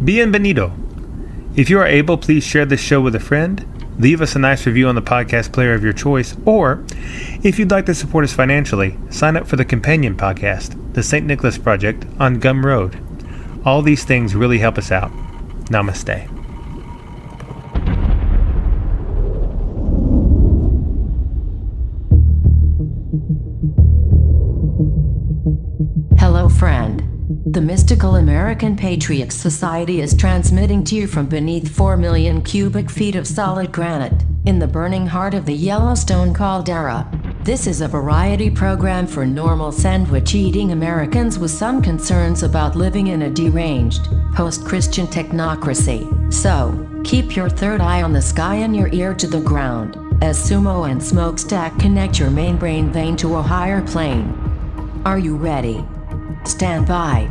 Bienvenido. If you are able, please share this show with a friend, leave us a nice review on the podcast player of your choice, or if you'd like to support us financially, sign up for the companion podcast, The St. Nicholas Project, on Gum Road. All these things really help us out. Namaste. Hello, friend. The Mystical American Patriots Society is transmitting to you from beneath 4 million cubic feet of solid granite, in the burning heart of the Yellowstone caldera. This is a variety program for normal sandwich-eating Americans with some concerns about living in a deranged, post-Christian technocracy. So, keep your third eye on the sky and your ear to the ground, as Sumo and Smokestack connect your main brain vein to a higher plane. Are you ready? Stand by.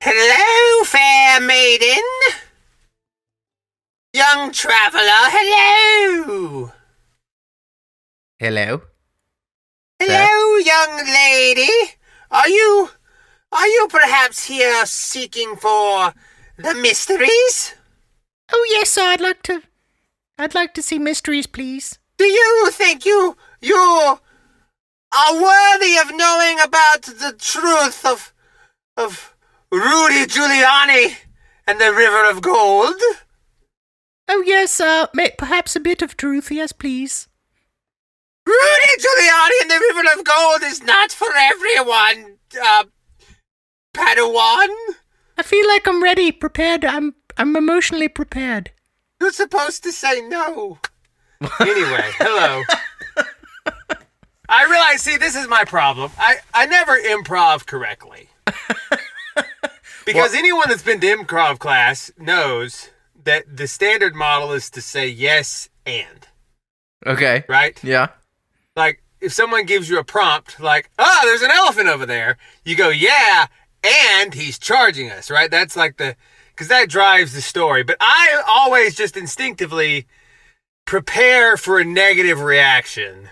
Hello, fair maiden. Young traveler, hello. Hello? Hello, young lady. Are you perhaps here seeking for the mysteries? Oh yes, sir, I'd like to see mysteries, please. Do you think you are worthy of knowing about the truth of Rudy Giuliani and the River of Gold? Oh yes, perhaps a bit of truth, yes, please. Rudy Giuliani and the River of Gold is not for everyone, Padawan. I feel like I'm ready, prepared. I'm emotionally prepared. You're supposed to say no. Anyway, hello. I realize, see, this is my problem. I never improv correctly. Because anyone that's been to improv class knows that the standard model is to say yes and. Okay. Right? Yeah. Like, if someone gives you a prompt, like, there's an elephant over there, you go, yeah, and he's charging us, right? That's like because that drives the story. But I always just instinctively prepare for a negative reaction,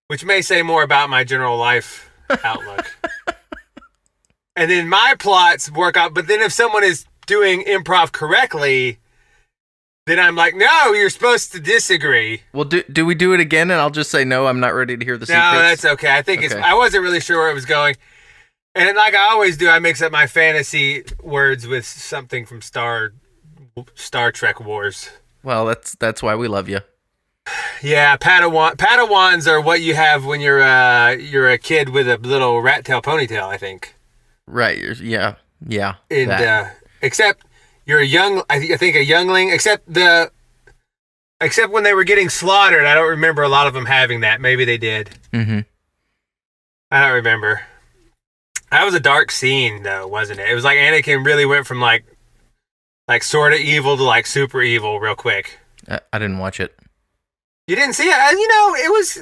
which may say more about my general life outlook. And then my plots work out, but then if someone is doing improv correctly, then I'm like, no, you're supposed to disagree. Well, do we do it again, and I'll just say no, I'm not ready to hear the secrets? No, that's okay. I think I wasn't really sure where it was going. And like I always do, I mix up my fantasy words with something from Star Trek Wars. Well, that's why we love you. Yeah, Padawans are what you have when you're a kid with a little rat tail ponytail, I think. Right. Yeah. And except you're a young, I think a youngling. Except when they were getting slaughtered, I don't remember a lot of them having that. Maybe they did. Mm-hmm. I don't remember. That was a dark scene, though, wasn't it? It was like Anakin really went from like sort of evil to like super evil real quick. I didn't watch it. You didn't see it? It was,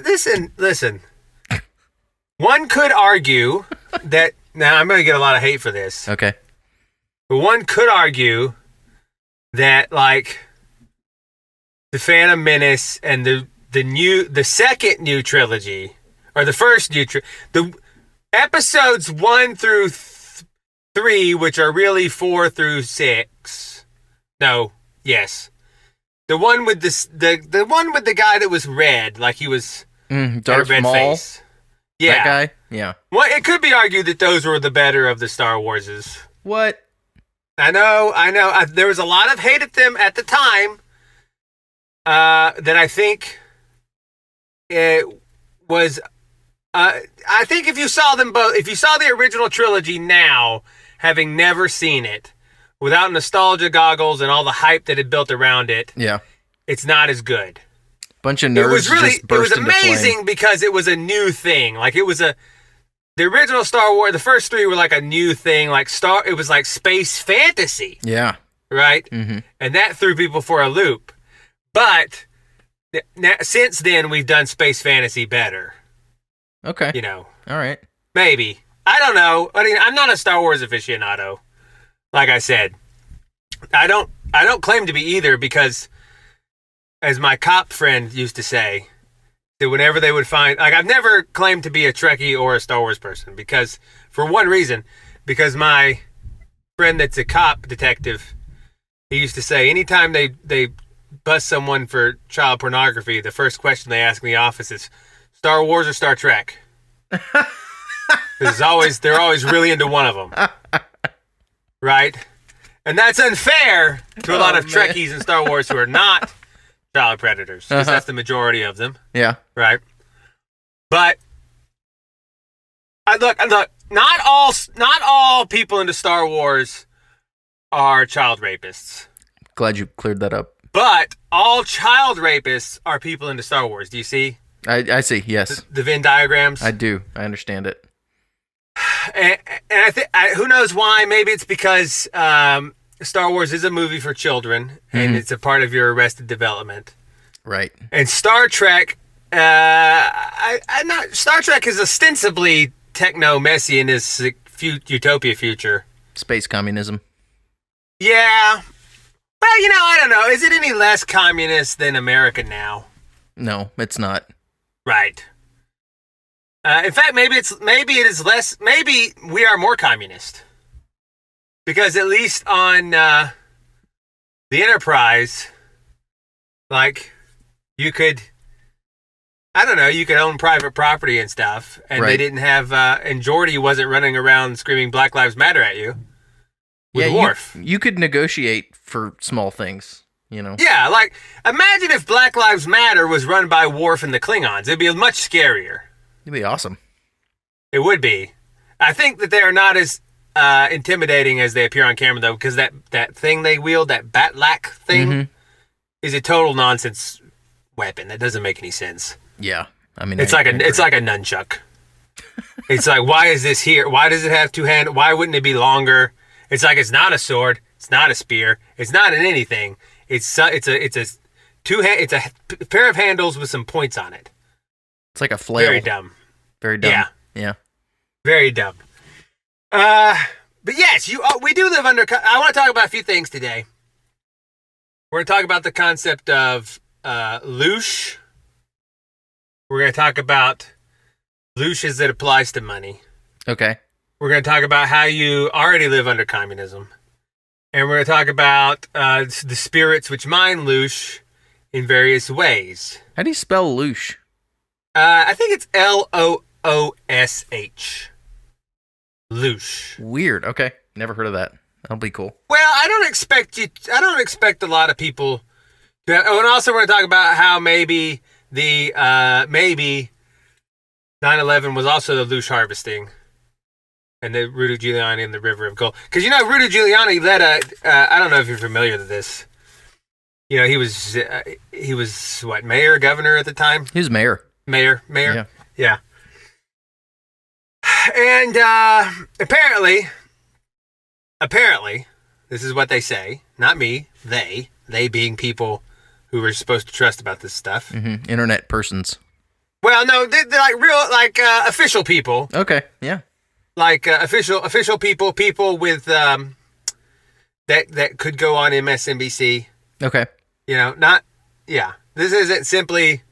listen. One could argue that, now I'm going to get a lot of hate for this. Okay. But one could argue that, like, the Phantom Menace and the second new trilogy, or the first new the episodes 1 through 3, which are really 4 through 6. No, yes. The one with the one with the guy that was red, like he was Darth red Maul. face. Yeah, that guy. Yeah. Well, it could be argued that those were the better of the Star Warses. What? I know. There was a lot of hate at them at the time. That I think it was. I think if you saw them both, if you saw the original trilogy now, having never seen it, without nostalgia goggles and all the hype that had built around it, yeah, it's not as good. Bunch of nerds just burst into flame. It was amazing because it was a new thing. Like it was the original Star Wars. The first 3 were like a new thing. It was like space fantasy. Yeah. Right. Mm-hmm. And that threw people for a loop. But Now, since then, we've done space fantasy better. Okay. You know, All right. maybe. I don't know. I mean, I'm not a Star Wars aficionado. Like I said, I don't claim to be either because, as my cop friend used to say, that whenever they would find, like, I've never claimed to be a Trekkie or a Star Wars person because, for one reason, because my friend that's a cop detective, he used to say anytime they bust someone for child pornography, the first question they ask in the office is Star Wars or Star Trek. They're always really into one of them, right? And that's unfair to a lot of Trekkies in Star Wars who are not child predators, because that's the majority of them. Yeah. Right. But look, not all people into Star Wars are child rapists. Glad you cleared that up. But all child rapists are people into Star Wars. Do you see? I see. Yes. The Venn diagrams. I do. I understand it. And I think who knows why? Maybe it's because Star Wars is a movie for children, and it's a part of your Arrested Development. Right. And Star Trek, Star Trek is ostensibly techno-messianistic utopia future. Space communism. Yeah. Well, I don't know. Is it any less communist than America now? No, it's not. Right. In fact, maybe it is less. Maybe we are more communist, because at least on the Enterprise, like, you could, I don't know, you could own private property and stuff, and they didn't have, and Geordi wasn't running around screaming Black Lives Matter at you with Worf. You could negotiate for small things, Yeah, like, imagine if Black Lives Matter was run by Worf and the Klingons. It'd be much scarier. It'd be awesome. It would be. I think that they are not as intimidating as they appear on camera, though, because that thing they wield, that Batlak thing, is a total nonsense weapon. That doesn't make any sense. Yeah, I mean, it's like a nunchuck. It's like, why is this here? Why does it have two hands? Why wouldn't it be longer? It's like, it's not a sword. It's not a spear. It's not an anything. It's a pair of handles with some points on it. It's like a flail. Very dumb. Very dumb. Yeah. Very dumb. But yes, we do live under. I want to talk about a few things today. We're going to talk about the concept of Loosh. We're going to talk about Loosh as it applies to money. Okay. We're going to talk about how you already live under communism. And we're going to talk about the spirits which mine Loosh in various ways. How do you spell Loosh? I think it's Loosh. Loosh. Weird. Okay. Never heard of that. That'll be cool. Well, I don't expect a lot of people to. And also, we're going to talk about how maybe 9/11 was also the Loosh harvesting, and the Rudy Giuliani and the River of Gold. Because Rudy Giuliani led I don't know if you're familiar with this. He was what, mayor, governor at the time? He was mayor. Mayor. Yeah. And apparently, this is what they say. Not me. They being people who we're supposed to trust about this stuff. Mm-hmm. Internet persons. Well, no, they're like real, like official people. Okay, yeah. Like official people with that could go on MSNBC. Okay. Not. Yeah. This isn't simply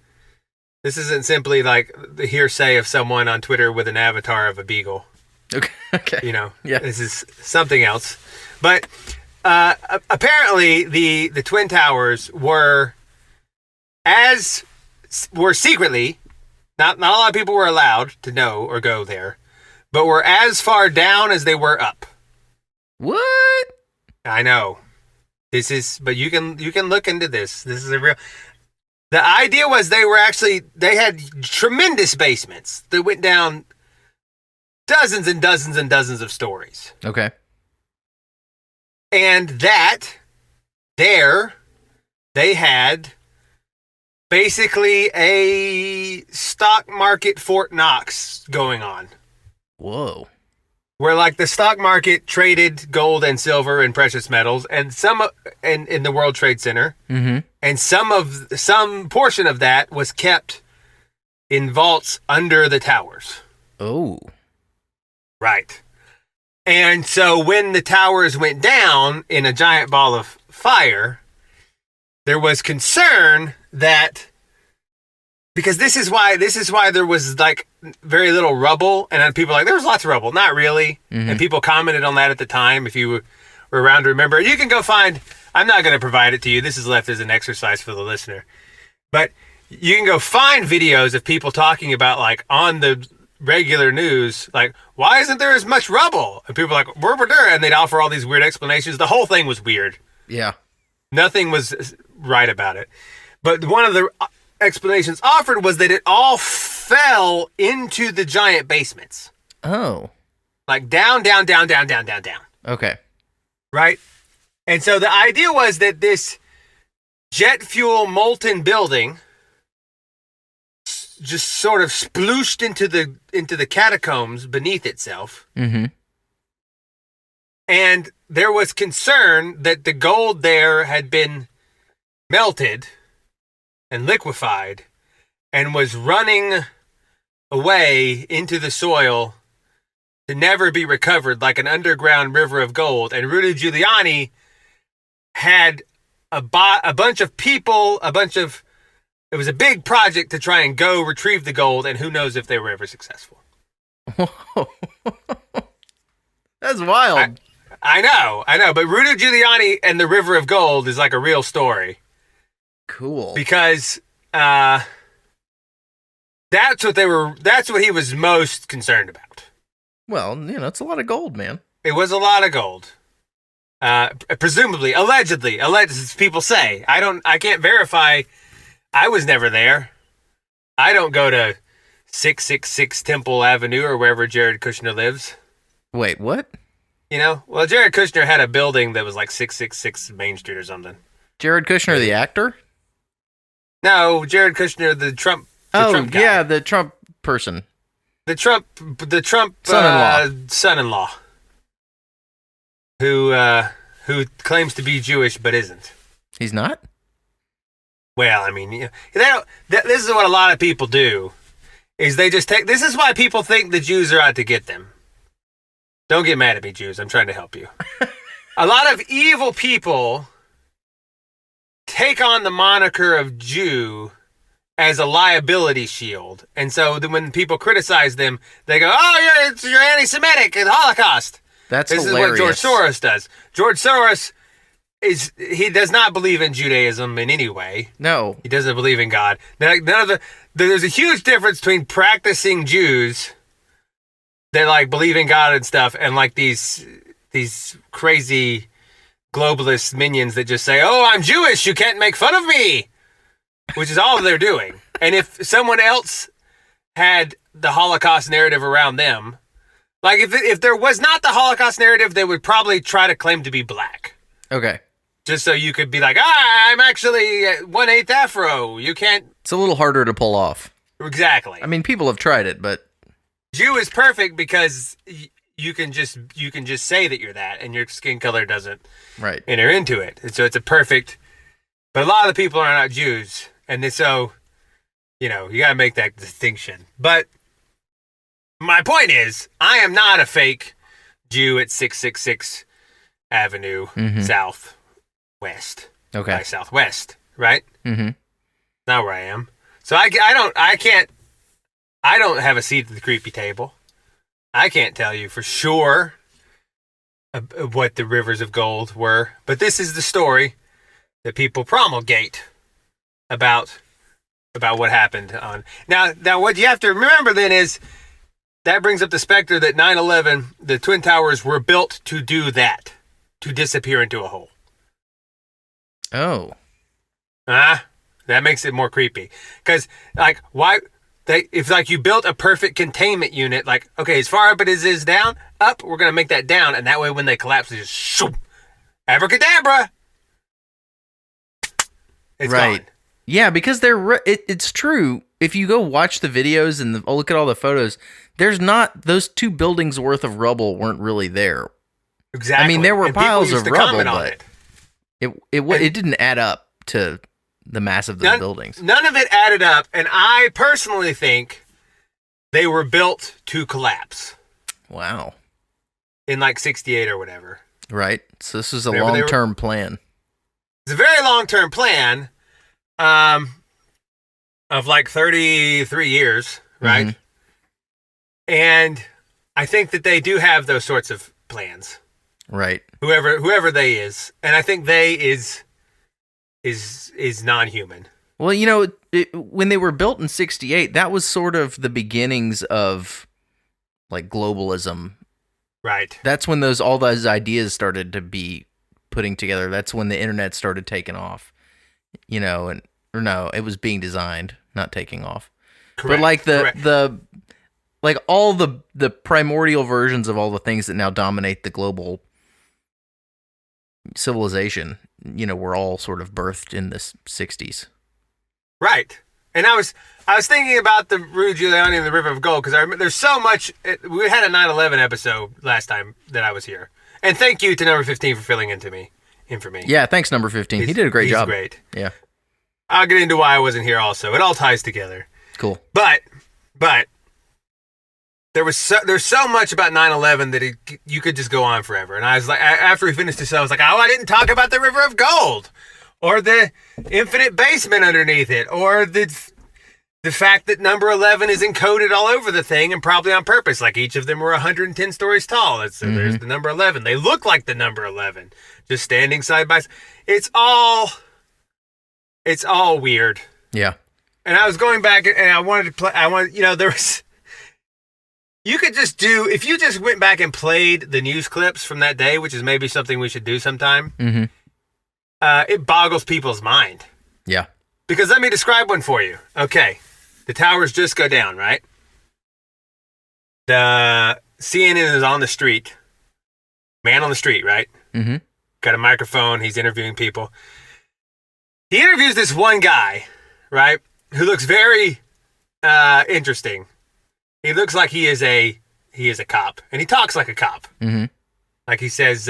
like the hearsay of someone on Twitter with an avatar of a beagle. Okay. Yeah. This is something else. But apparently the Twin Towers were secretly, not a lot of people were allowed to know or go there, but were as far down as they were up. What? I know. But you can look into this. This is a real. The idea was they had tremendous basements that went down dozens and dozens and dozens of stories. Okay. And they had basically a stock market Fort Knox going on. Whoa. where like the stock market traded gold and silver and precious metals, and in the World Trade Center, and some portion of that was kept in vaults under the towers. Oh, right. And so when the towers went down in a giant ball of fire, there was concern that, because this is why there was like very little rubble, and then people were like, there was lots of rubble. Not really. And people commented on that at the time. If you were around to remember, you can go find, I'm not going to provide it to you. This is left as an exercise for the listener. But you can go find videos of people talking about, like, on the regular news, like, why isn't there as much rubble? And people are like, we're there, and they'd offer all these weird explanations. The whole thing was weird. yeah. Nothing was right about it. But one of the explanations offered was that it all fell into the giant basements. Oh. Like down. Okay. Right? And so the idea was that this jet fuel molten building just sort of splooshed into the catacombs beneath itself. Mm-hmm. And there was concern that the gold there had been melted and liquefied and was running away into the soil to never be recovered, like an underground river of gold. And Rudy Giuliani had a bunch of people, it was a big project to try and go retrieve the gold, and who knows if they were ever successful. That's wild. I know, but Rudy Giuliani and the River of Gold is like a real story. Cool. Because that's what he was most concerned about. Well, it's a lot of gold, man. It was a lot of gold. Presumably, allegedly, as people say. I can't verify. I was never there. I don't go to 666 Temple Avenue or wherever Jared Kushner lives. Wait, what? Well, Jared Kushner had a building that was like 666 Main Street or something. Jared Kushner, the actor? No, Jared Kushner, the Trump guy. Yeah, the Trump person. The Trump son-in-law. Who claims to be Jewish but isn't. He's not? Well, I mean, this is what a lot of people do, is they just this is why people think the Jews are out to get them. Don't get mad at me, Jews. I'm trying to help you. A lot of evil people take on the moniker of Jew as a liability shield. And so when people criticize them, they go, oh, you're anti-Semitic, it's Holocaust. That's this hilarious. is what George Soros does. George Soros he does not believe in Judaism in any way. No. He doesn't believe in God. There's a huge difference between practicing Jews that like believe in God and stuff, and like these crazy globalist minions that just say, oh, I'm Jewish, you can't make fun of me, which is all they're doing. And if someone else had the Holocaust narrative around them, like if there was not the Holocaust narrative, they would probably try to claim to be black. Okay. Just so you could be like, I'm actually 1/8 Afro. You can't. It's a little harder to pull off. Exactly. I mean, people have tried it, but Jew is perfect because you can just say that you're that, and your skin color doesn't enter into it, and so it's a perfect. But a lot of the people are not Jews, and so you got to make that distinction. But my point is, I am not a fake Jew at 666 Avenue Southwest. Okay. By Southwest, right? Mm-hmm. Not where I am. So I don't have a seat at the creepy table. I can't tell you for sure what the rivers of gold were, but this is the story that people promulgate about what happened on. Now what you have to remember then is that brings up the specter that 9/11, the Twin Towers were built to do that, to disappear into a hole. Oh. That makes it more creepy. Because, like, why... If like you built a perfect containment unit, like, okay, as far up as it is down, up, we're going to make that down. And that way when they collapse, it's just shoop, abracadabra. It's right. gone. Yeah, because it's true. If you go watch the videos and look at all the photos, there's not those 2 buildings worth of rubble weren't really there. Exactly. I mean, there were And people piles used of to rubble, comment on but it. it didn't add up to the mass of those buildings. None of it added up, and I personally think they were built to collapse. Wow. In like 68 or whatever. Right. So this is a Whenever they long-term plan. It's a very long-term plan of like 33 years, right? Mhm. And I think that they do have those sorts of plans. Right. Whoever they is. And I think they is non-human. Well, when they were built in 68, that was sort of the beginnings of like globalism. Right. That's when all those ideas started to be putting together. That's when the internet started taking off. It was being designed, not taking off. Correct. But like Correct. like all the primordial versions of all the things that now dominate the global civilization, were all sort of birthed in the 60s. Right. And I was thinking about the Rudy Giuliani and the River of Gold because I remember there's so much. We had a 9/11 episode last time that I was here, and thank you to number 15 for filling in for me. Yeah, thanks, number 15. He did a great job. He's great. Yeah. I'll get into why I wasn't here. Also, it all ties together. Cool. But there's so much about 9/11 that you could just go on forever. And I was like, after we finished the show, I was like, oh, I didn't talk about the River of Gold, or the infinite basement underneath it, or the fact that number 11 is encoded all over the thing and probably on purpose. Like each of them were 110 stories tall. So there's the number 11. They look like the number 11, just standing side by side. It's all weird. Yeah. And I was going back and I wanted to play. There was. You could just if you just went back and played the news clips from that day, which is maybe something we should do sometime. Mm-hmm. It boggles people's mind. Yeah. Because let me describe one for you. Okay. The towers just go down, right? The CNN is on the street. Man on the street, right? Mm-hmm. Got a microphone. He's interviewing people. He interviews this one guy, right? Who looks very interesting. He looks like he is a cop, and he talks like a cop. Mm-hmm. Like he says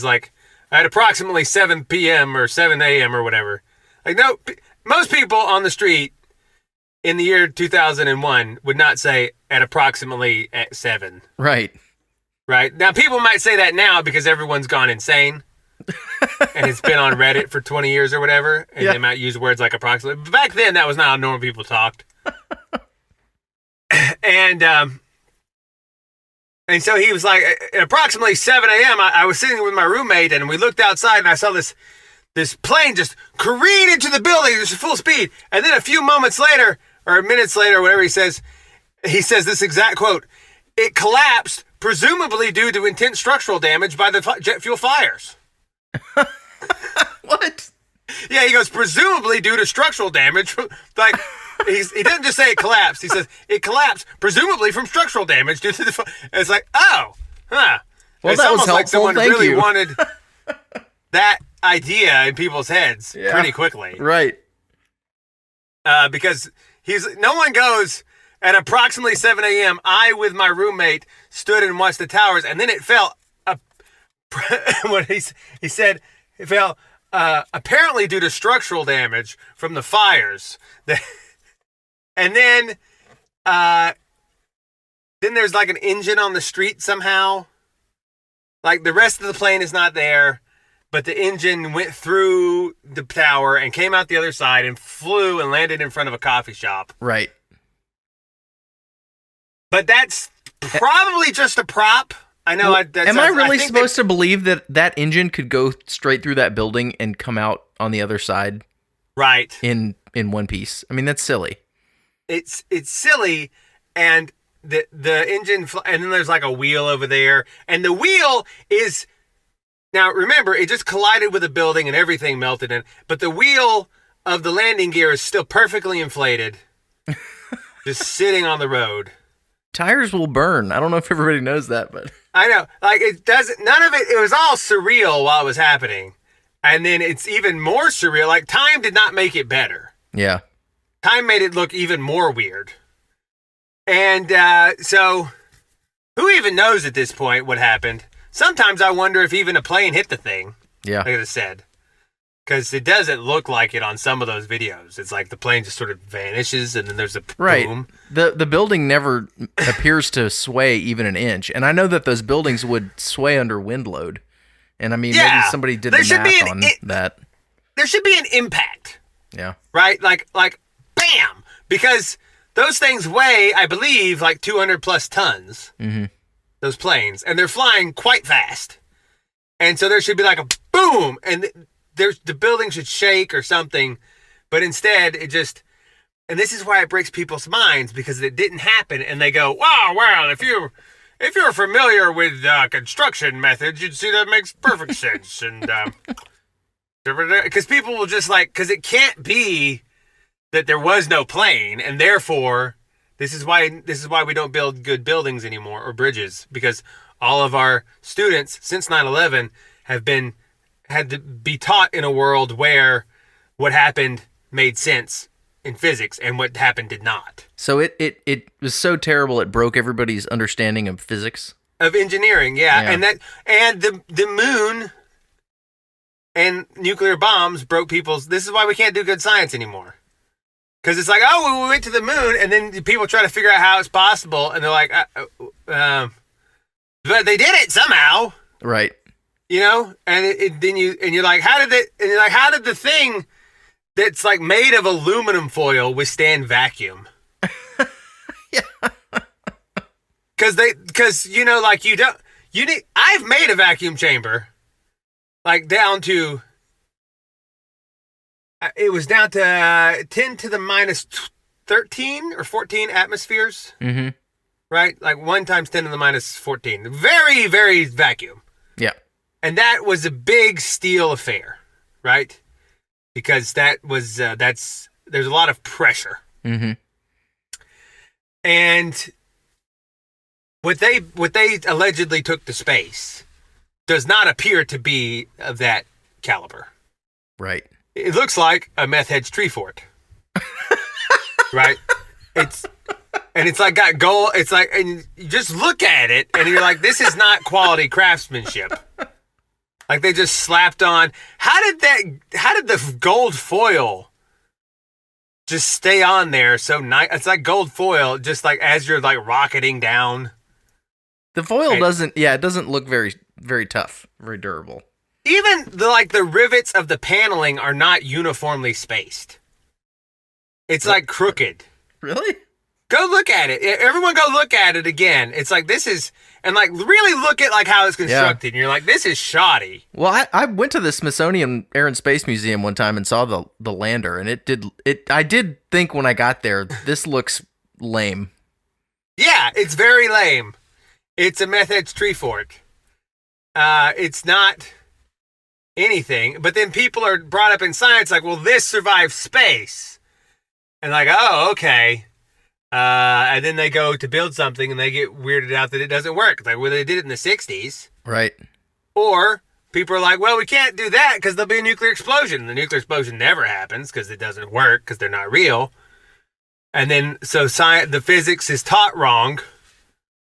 like at approximately 7 p.m. or 7 a.m. or whatever. Like no, most people on the street in the year 2001 would not say at approximately at 7. Right. Right. Now people might say that now because everyone's gone insane. And it's been on Reddit for 20 years or whatever, and they might use words like approximately. But back then, that was not how normal people talked. And so he was like, at approximately 7 a.m., I was sitting with my roommate, and we looked outside, and I saw this plane just careen into the building, just full speed. And then a few moments later, or minutes later, whatever he says this exact quote, "It collapsed, presumably due to intense structural damage by the jet fuel fires." What? Yeah, he goes, presumably due to structural damage. Like, he doesn't just say it collapsed. He says, it collapsed, presumably from structural damage due to the... And it's like, oh, huh. Well, it's that was almost like helpful. someone Thank really you. wanted that idea in people's heads pretty quickly. Right. Because no one goes, at approximately 7 a.m., I, with my roommate, stood and watched the towers, and then it fell... what he said, it fell... apparently due to structural damage from the fires. And then there's like an engine on the street somehow. Like the rest of the plane is not there, but the engine went through the tower and came out the other side and flew and landed in front of a coffee shop. Right. But that's probably just a prop. I know. Well, am I really supposed to believe that engine could go straight through that building and come out on the other side? Right. In one piece. I mean, that's silly. It's silly, and the engine, and then there's like a wheel over there, and the wheel is, now remember, it just collided with a building and everything melted in, but the wheel of the landing gear is still perfectly inflated, just sitting on the road. Tires will burn. I don't know if everybody knows that, but I know, like it doesn't. None of it. It was all surreal while it was happening, and then it's even more surreal. Like time did not make it better. Yeah. Time made it look even more weird. And so, who even knows at this point what happened? Sometimes I wonder if even a plane hit the thing. Yeah. Like I said. Because it doesn't look like it on some of those videos. It's like the plane just sort of vanishes and then there's a boom. The building never appears to sway even an inch. And I know that those buildings would sway under wind load. And I mean, maybe somebody did the math on that. There should be an impact. Yeah. Right? Like bam! Because those things weigh, I believe, like 200 plus tons. Mm-hmm. Those planes. And they're flying quite fast. And so there should be like a boom! And the building should shake or something, but instead it just, and this is why it breaks people's minds, because it didn't happen, and they go, wow, well, if you're familiar with construction methods, you'd see that makes perfect sense, and because people will just because it can't be that there was no plane, and therefore this is why we don't build good buildings anymore or bridges, because all of our students since 9/11 had to be taught in a world where what happened made sense in physics and what happened did not. So it was so terrible it broke everybody's understanding of physics. Of engineering, yeah. And the moon and nuclear bombs broke people's. This is why we can't do good science anymore. Because it's like, oh, well, we went to the moon, and then people try to figure out how it's possible, and they're like, but they did it somehow, right? You know, and you're like, how did the thing that's like made of aluminum foil withstand vacuum? Yeah. Because I've made a vacuum chamber, like down to, it was down to 10 to the minus 13 or 14 atmospheres. Mm-hmm. Right? Like 1 times 10 to the minus 14. Very, very vacuum. Yeah. And that was a big steel affair, right? Because that was, there's a lot of pressure. Mm-hmm. And what they allegedly took to space does not appear to be of that caliber. Right. It looks like a meth head's tree fort. Right? It's like got gold. It's like, and you just look at it and you're like, this is not quality craftsmanship. Like they just slapped on. How did the gold foil just stay on there so nice? It's like gold foil, just like as you're like rocketing down. The foil doesn't look very, very tough, very durable. Even the rivets of the paneling are not uniformly spaced. It's like crooked. Really? Go look at it. Everyone go look at it again. It's like, this is, and like really look at like how it's constructed. Yeah. And you're like, this is shoddy. Well, I went to the Smithsonian Air and Space Museum one time and saw the lander, and I did think when I got there, this looks lame. Yeah, it's very lame. It's a meth head's tree fort. It's not anything. But then people are brought up in science like, well, this survives space. And like, oh, okay. And then they go to build something and they get weirded out that it doesn't work. Like, well, they did it in the 60s. Right. Or people are like, well, we can't do that because there'll be a nuclear explosion. The nuclear explosion never happens because it doesn't work because they're not real. And then, so the physics is taught wrong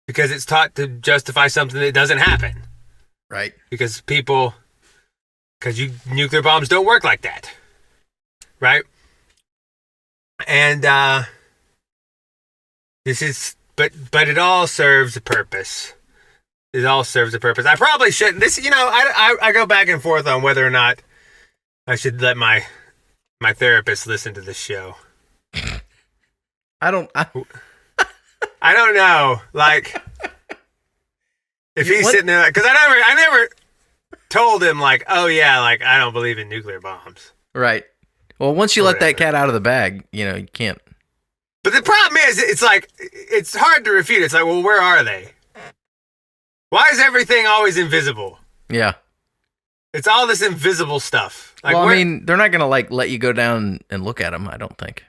because it's taught to justify something that doesn't happen. Right. Because nuclear bombs don't work like that. Right? And, but it all serves a purpose. It all serves a purpose. I probably shouldn't. I go back and forth on whether or not I should let my therapist listen to this show. I don't know. Like, if he's sitting there, because I never told him like, oh yeah, like I don't believe in nuclear bombs. Right. Well, once you let that cat out of the bag, you can't. But the problem is, it's like, it's hard to refute. It's like, well, where are they? Why is everything always invisible? Yeah. It's all this invisible stuff. Like, well, I mean, they're not going to let you go down and look at them, I don't think.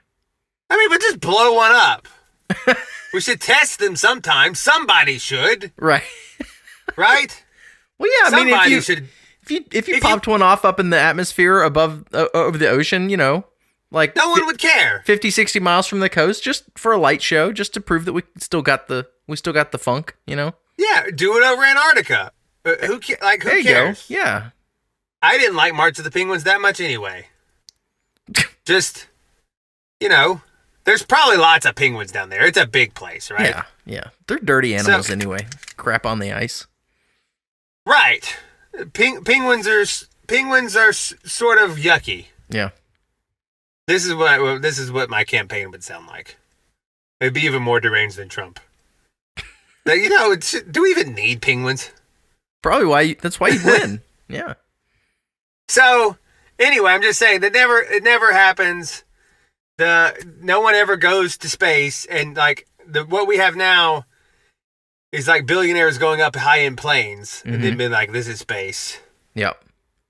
I mean, but just blow one up. We should test them sometime. Somebody should. Right. Right? Well, yeah, I mean, if you popped one off up in the atmosphere above over the ocean, Like no one would care. 50, 60 miles from the coast, just for a light show, just to prove that we still got the funk, you know? Yeah, do it over Antarctica. Who cares? Go. Yeah. I didn't like March of the Penguins that much anyway. Just, you know, there's probably lots of penguins down there. It's a big place, right? Yeah. They're dirty animals anyway. Crap on the ice. Right. Penguins are sort of yucky. Yeah. This is what my campaign would sound like. It'd be even more deranged than Trump. You know, do we even need penguins? Probably that's why you win. Yeah. So anyway, I'm just saying that it never happens. No one ever goes to space, and like what we have now is like billionaires going up high in planes and then being like, "This is space." Yep.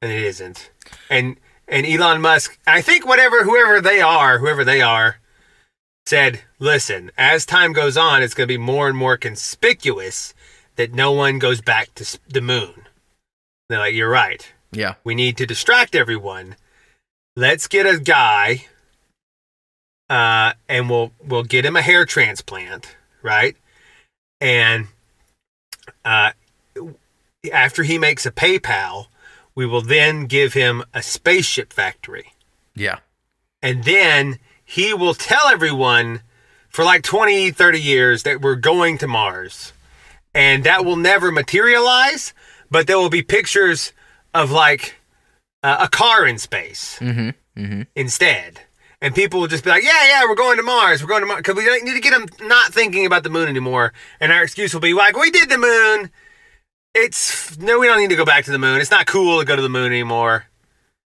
And it isn't. And Elon Musk, I think whoever they are, said, "Listen, as time goes on, it's going to be more and more conspicuous that no one goes back to the moon." And they're like, "You're right. Yeah. We need to distract everyone. Let's get a guy, and we'll get him a hair transplant, right? And after he makes a PayPal, we will then give him a spaceship factory. Yeah. And then he will tell everyone for like 20, 30 years that we're going to Mars. And that will never materialize, but there will be pictures of like a car in space instead. And people will just be like, yeah, we're going to Mars. We're going to Mars. Because we need to get them not thinking about the moon anymore. And our excuse will be like, we did the moon. No, we don't need to go back to the moon. It's not cool to go to the moon anymore.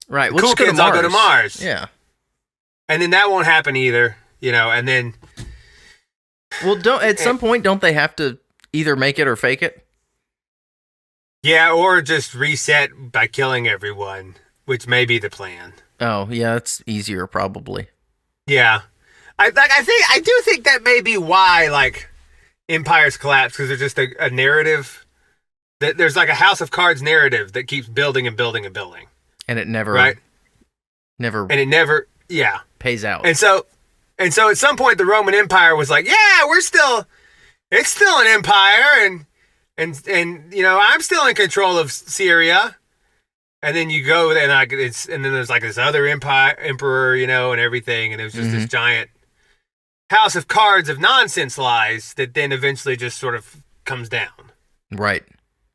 Right. Cool kids all go to Mars. Yeah. And then that won't happen either, you know, and then... Well, at some point, don't they have to either make it or fake it? Yeah, or just reset by killing everyone, which may be the plan. Oh, yeah, that's easier, probably. Yeah. I do think that may be why, like, empires collapse, because there's just a narrative... There's like a House of Cards narrative that keeps building and building and building. And it never... Right? And it never... Yeah. Pays out. And so at some point the Roman Empire was like, yeah, it's still an empire and you know, I'm still in control of Syria. And then you go there and then there's like this other emperor, you know, and everything, and it was just this giant House of Cards of nonsense lies that then eventually just sort of comes down. Right.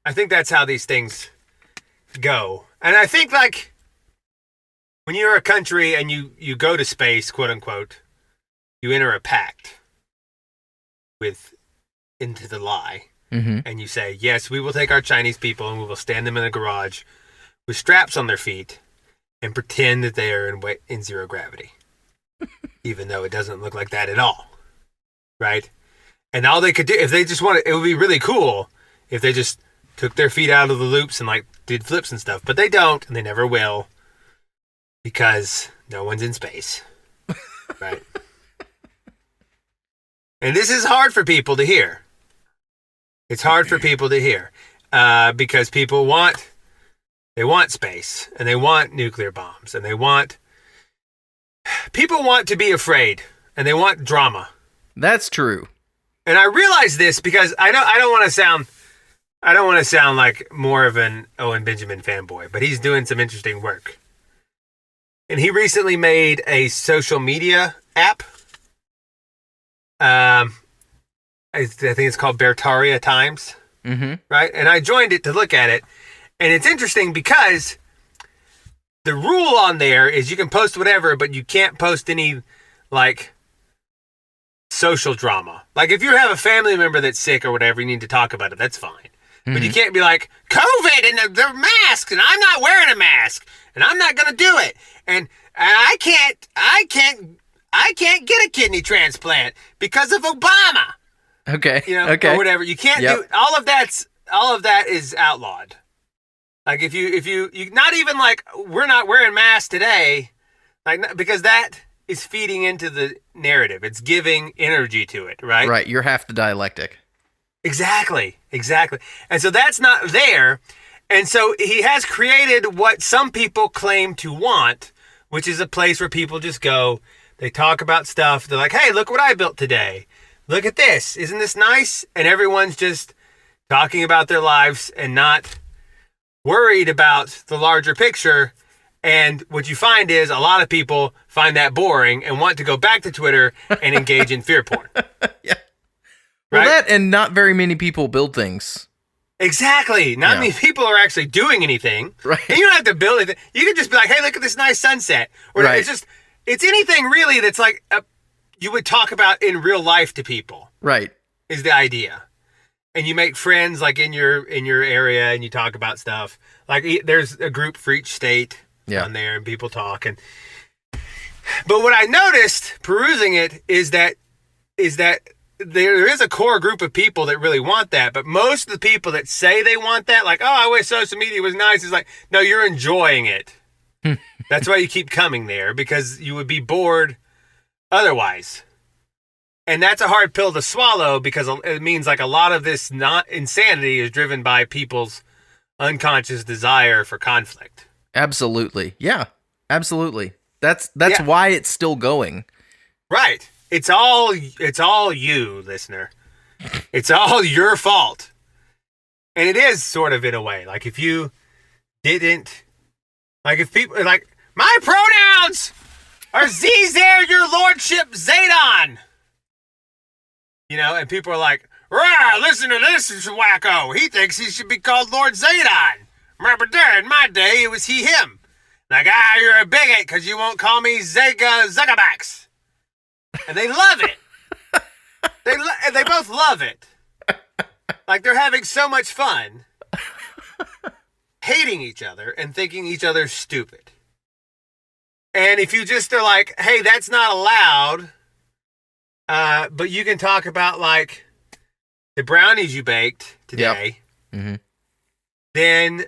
I think that's how these things go. And I think like when you're a country and you go to space, quote unquote, you enter a pact into the lie. And you say, yes, we will take our Chinese people and we will stand them in a garage with straps on their feet and pretend that they are in zero gravity. Even though it doesn't look like that at all. Right? And all they could do, if they just wanted, it would be really cool if they just took their feet out of the loops and like did flips and stuff. But they don't, and they never will. Because no one's in space. Right? And this is hard for people to hear. It's hard for people to hear. Because people want space. And they want nuclear bombs. And people want to be afraid. And they want drama. That's true. And I realize this because I don't want to sound like more of an Owen Benjamin fanboy, but he's doing some interesting work. And he recently made a social media app. I think it's called Bertaria Times. Right? And I joined it to look at it. And it's interesting because the rule on there is you can post whatever, but you can't post any, like, social drama. Like, if you have a family member that's sick or whatever, you need to talk about it. That's fine. But you can't be like, COVID and the masks, and I'm not wearing a mask, and I'm not going to do it. And I can't get a kidney transplant because of Obama. Okay. You know, okay. Or whatever. You can't do all of that is outlawed. Like if you not even like we're not wearing masks today, like because that is feeding into the narrative. It's giving energy to it, right? Right. You're half the dialectic. Exactly. And so that's not there. And so he has created what some people claim to want, which is a place where people just go. They talk about stuff. They're like, hey, look what I built today. Look at this. Isn't this nice? And everyone's just talking about their lives and not worried about the larger picture. And what you find is a lot of people find that boring and want to go back to Twitter and engage in fear porn. Yeah. Well, right? that and not very many people build things. Exactly. Not many people are actually doing anything. Right. And you don't have to build anything. You can just be like, hey, look at this nice sunset. Or right. it's anything really that's like you would talk about in real life to people. Right. Is the idea. And you make friends like in your area and you talk about stuff. Like there's a group for each state on there and people talk. But what I noticed perusing it is that there is a core group of people that really want that, but most of the people that say they want that, like, oh, I wish social media was nice, is like, no, you're enjoying it. That's why you keep coming there, because you would be bored otherwise. And that's a hard pill to swallow, because it means like a lot of this not insanity is driven by people's unconscious desire for conflict. Absolutely. Yeah, absolutely. That's why it's still going. Right. It's all you, listener. It's all your fault. And it is sort of in a way. Like if you didn't, like if people, like, my pronouns are Zzer, your lordship, Zadon. You know, and people are like, rah, listen to this wacko. He thinks he should be called Lord Zadon. Remember there, in my day, it was he, him. Like, you're a bigot because you won't call me Zuckerbax. And they love it. They both love it. Like they're having so much fun hating each other and thinking each other's stupid. And if you just are like, hey, that's not allowed, but you can talk about like the brownies you baked today, then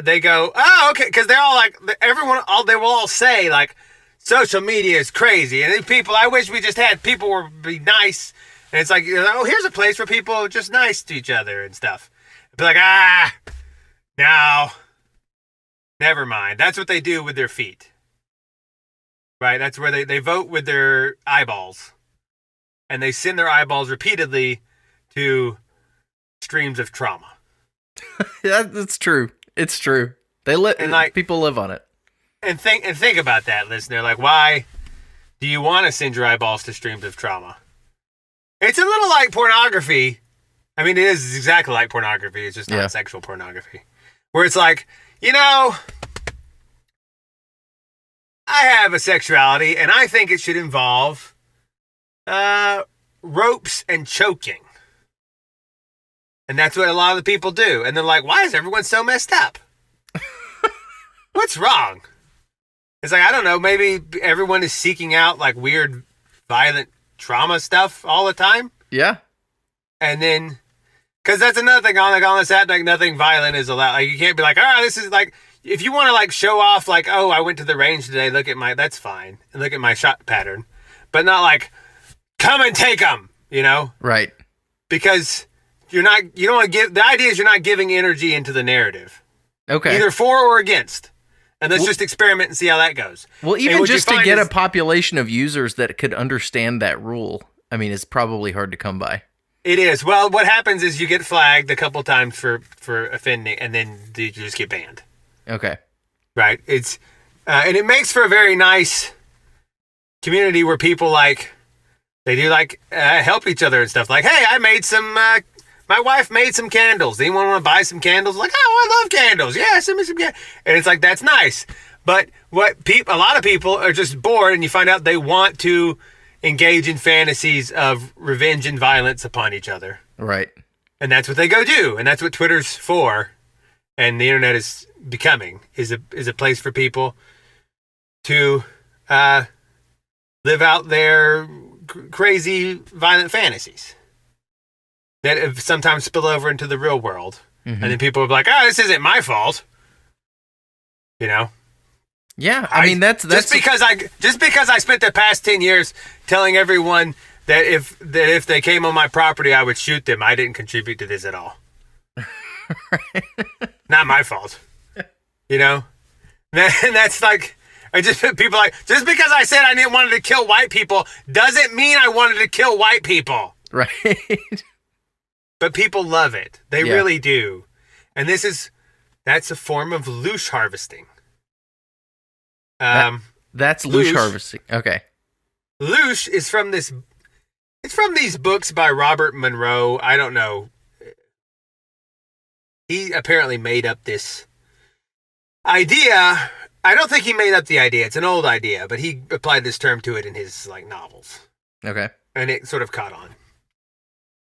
they go, oh, okay, because they're all like, they will all say like, social media is crazy, and people, I wish we just had people would be nice. And it's like, oh, here's a place where people are just nice to each other and stuff. Be like, no, never mind. That's what they do with their feet, right? That's where they vote with their eyeballs, and they send their eyeballs repeatedly to streams of trauma. Yeah, that's true. It's true. People live on it. And think about that, listener. Like, why do you want to send your eyeballs to streams of trauma? It's a little like pornography. I mean, it is exactly like pornography. It's just not sexual pornography. Where it's like, you know, I have a sexuality, and I think it should involve ropes and choking. And that's what a lot of the people do. And they're like, why is everyone so messed up? What's wrong? It's like, I don't know, maybe everyone is seeking out like weird, violent trauma stuff all the time. Yeah. And then, because that's another thing on this app, like nothing violent is allowed. Like you can't be like, this is like, if you want to like show off like, oh, I went to the range today, that's fine. And look at my shot pattern. But not like, come and take them, you know? Right. Because you don't want to give, the idea is you're not giving energy into the narrative. Okay. Either for or against. And let's just experiment and see how that goes. Well, even just to get a population of users that could understand that rule, I mean, it's probably hard to come by. It is. Well, what happens is you get flagged a couple times for offending, and then you just get banned. Okay. Right. It's and it makes for a very nice community where people like they do like help each other and stuff. Like, hey, I made some. My wife made some candles. Anyone want to buy some candles? Like, oh, I love candles. Yeah, send me some candles. And it's like, that's nice. But a lot of people are just bored, and you find out they want to engage in fantasies of revenge and violence upon each other. Right. And that's what they go do. And that's what Twitter's for. And the internet is becoming, is a place for people to live out their crazy, violent fantasies that sometimes spill over into the real world. Mm-hmm. And then people will be like, this isn't my fault. You know? Yeah, I mean that's just because I spent the past 10 years telling everyone that if they came on my property I would shoot them. I didn't contribute to this at all. Not my fault. You know? And that's like I just people like just because I said I didn't want to kill white people doesn't mean I wanted to kill white people. Right. But people love it. They really do. And that's a form of loosh harvesting. That's loosh harvesting. Okay. Loosh is from this. It's from these books by Robert Monroe. I don't know. He apparently made up this idea. I don't think he made up the idea. It's an old idea, but he applied this term to it in his novels. Okay. And it sort of caught on.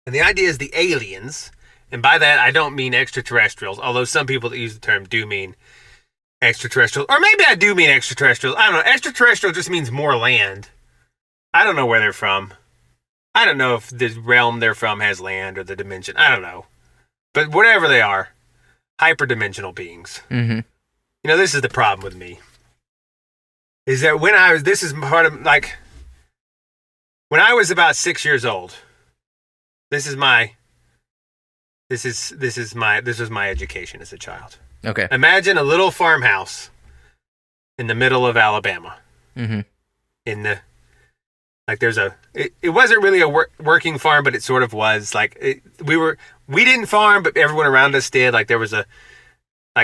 And the idea is the aliens, and by that I don't mean extraterrestrials, although some people that use the term do mean extraterrestrials. Or maybe I do mean extraterrestrials. I don't know. Extraterrestrial just means more land. I don't know where they're from. I don't know if the realm they're from has land or the dimension. I don't know. But whatever they are, hyperdimensional beings. Mm-hmm. This is the problem with me. Is that this is part of, when I was about 6 years old, this was my education as a child. Okay. Imagine a little farmhouse in the middle of Alabama. Mm-hmm. It wasn't really a working farm, but it sort of was. We didn't farm, but everyone around us did. There was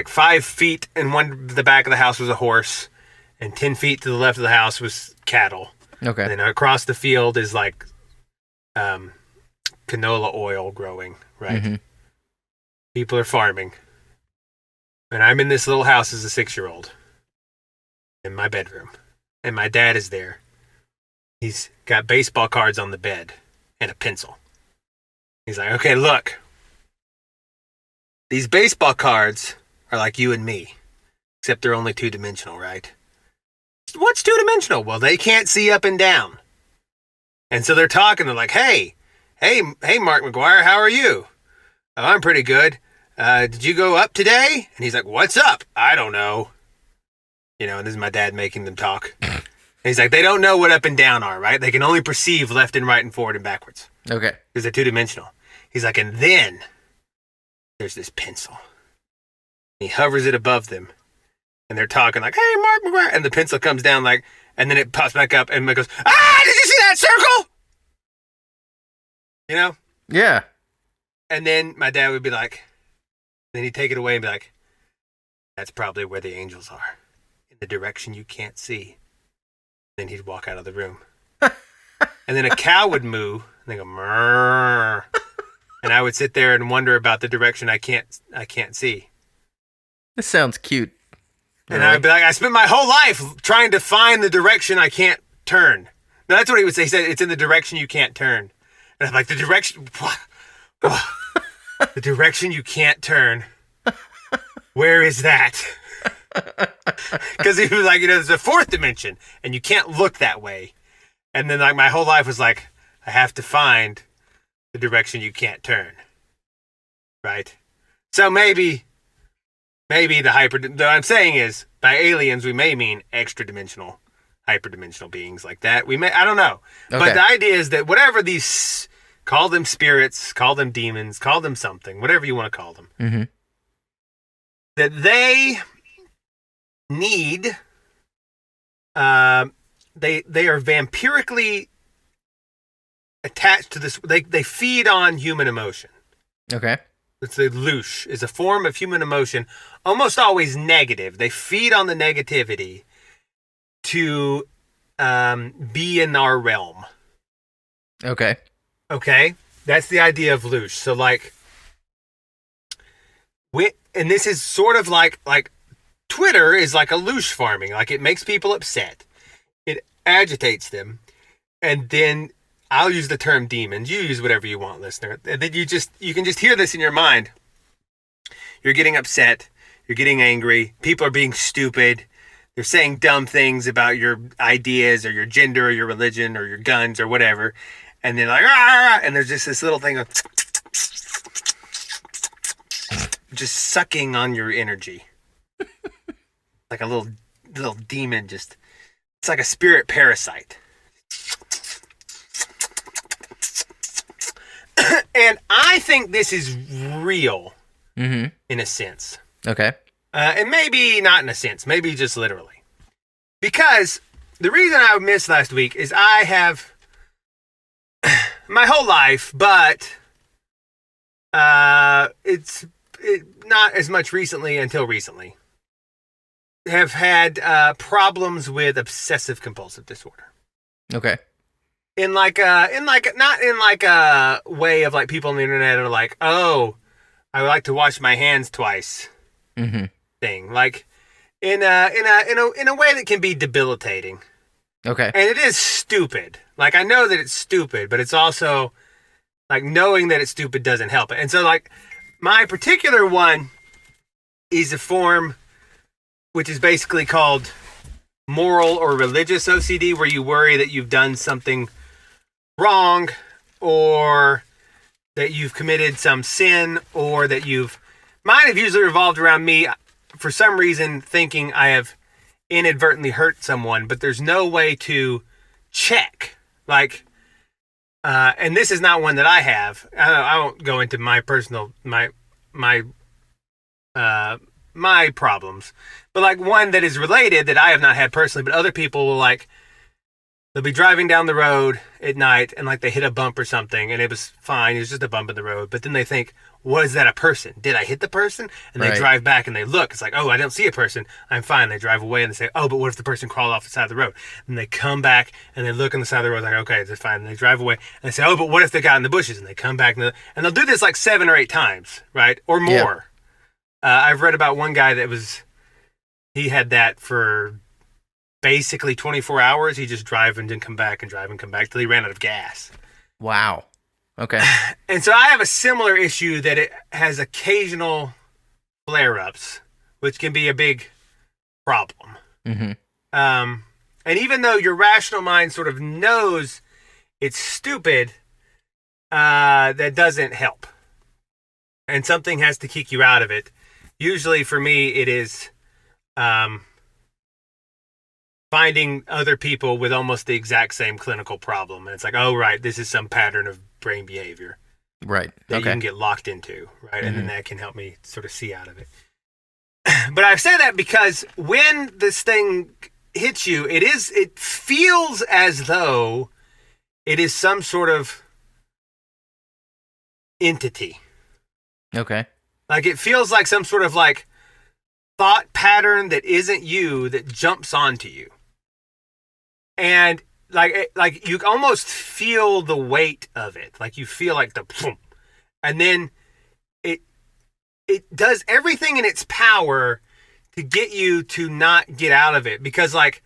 5 feet in the back of the house was a horse, and 10 feet to the left of the house was cattle. Okay. And then across the field is canola oil growing, right? Mm-hmm. People are farming. And I'm in this little house as a 6-year-old in my bedroom. And my dad is there. He's got baseball cards on the bed and a pencil. He's like, okay, look. These baseball cards are like you and me, except they're only 2-dimensional, right? What's 2-dimensional? Well, they can't see up and down. And so they're talking. They're like, hey, Mark McGuire, how are you? Oh, I'm pretty good. Did you go up today? And he's like, what's up? I don't know. And this is my dad making them talk. And he's like, they don't know what up and down are, right? They can only perceive left and right and forward and backwards. Okay. Because they're 2-dimensional. He's like, and then there's this pencil. He hovers it above them. And they're talking like, hey, Mark McGuire. And the pencil comes down and then it pops back up and it goes, ah, did you see that circle? Yeah. And then my dad would be like, then he'd take it away and be like, that's probably where the angels are, in the direction you can't see. Then he'd walk out of the room. And then a cow would moo, and they go, mrrr. And I would sit there and wonder about the direction I can't see. This sounds cute. And I'd be like, I spent my whole life trying to find the direction I can't turn. No, that's what he would say. He said, it's in the direction you can't turn. And I'm like, the direction... The direction you can't turn. Where is that? Because he was like, there's a 4th dimension, and you can't look that way. And then my whole life was like, I have to find the direction you can't turn. Right? So maybe what I'm saying is, by aliens, we may mean extra-dimensional, hyperdimensional beings like that. I don't know. Okay. But the idea is that whatever these... Call them spirits, call them demons, call them something, whatever you want to call them. Mm-hmm. That they need, they are vampirically attached to this. They feed on human emotion. Okay. It's the loosh is a form of human emotion, almost always negative. They feed on the negativity to be in our realm. Okay. Okay, that's the idea of loosh. So and this is sort of like Twitter is like a loosh farming. It makes people upset. It agitates them. And then I'll use the term demons. You use whatever you want, listener. And then you can just hear this in your mind. You're getting upset. You're getting angry. People are being stupid. They're saying dumb things about your ideas or your gender or your religion or your guns or whatever. And then and there's just this little thing of just sucking on your energy. Like a little demon it's like a spirit parasite. And I think this is real in a sense. Okay. And maybe not in a sense, maybe just literally. because the reason I missed last week is I have my whole life, but it's not as much recently until recently, have had problems with obsessive compulsive disorder. Okay. Not in like a way of like people on the internet are like, oh, I would like to wash my hands twice thing. Like in a way that can be debilitating. Okay. And it is stupid. Like, I know that it's stupid, but it's also like knowing that it's stupid doesn't help it. And so like my particular one is a form which is basically called moral or religious OCD, where you worry that you've done something wrong, or that you've committed some sin, or that mine have usually revolved around me for some reason thinking I have inadvertently hurt someone, but there's no way to check. Like, and this is not one that I have. I won't go into my personal, my problems, but like one that is related that I have not had personally, but other people will like, they'll be driving down the road at night and like they hit a bump or something and it was fine. It was just a bump in the road. But then they think, was that a person? Did I hit the person? And they drive back and they look. It's like, oh, I don't see a person. I'm fine. They drive away and they say, oh, but what if the person crawled off the side of the road? And they come back and they look on the side of the road like, okay, it's fine. And they drive away and they say, oh, but what if they got in the bushes? And they come back and they'll do this like 7 or 8 times, right? Or more. Yeah. I've read about one guy he had that for basically 24 hours. He just drive and then come back and drive and come back till he ran out of gas. Wow. Okay. And so I have a similar issue that it has occasional flare-ups, which can be a big problem. Mm-hmm. And even though your rational mind sort of knows it's stupid, that doesn't help. And something has to kick you out of it. Usually for me, it is finding other people with almost the exact same clinical problem. And it's like, oh, right, this is some pattern of brain behavior. Right. That you can get locked into, right? Mm-hmm. And then that can help me sort of see out of it. But I say that because when this thing hits you, it feels as though it is some sort of entity. Okay. Like it feels like some sort of like thought pattern that isn't you that jumps onto you. And like you almost feel the weight of it. Like you feel like and then it does everything in its power to get you to not get out of it. Because like,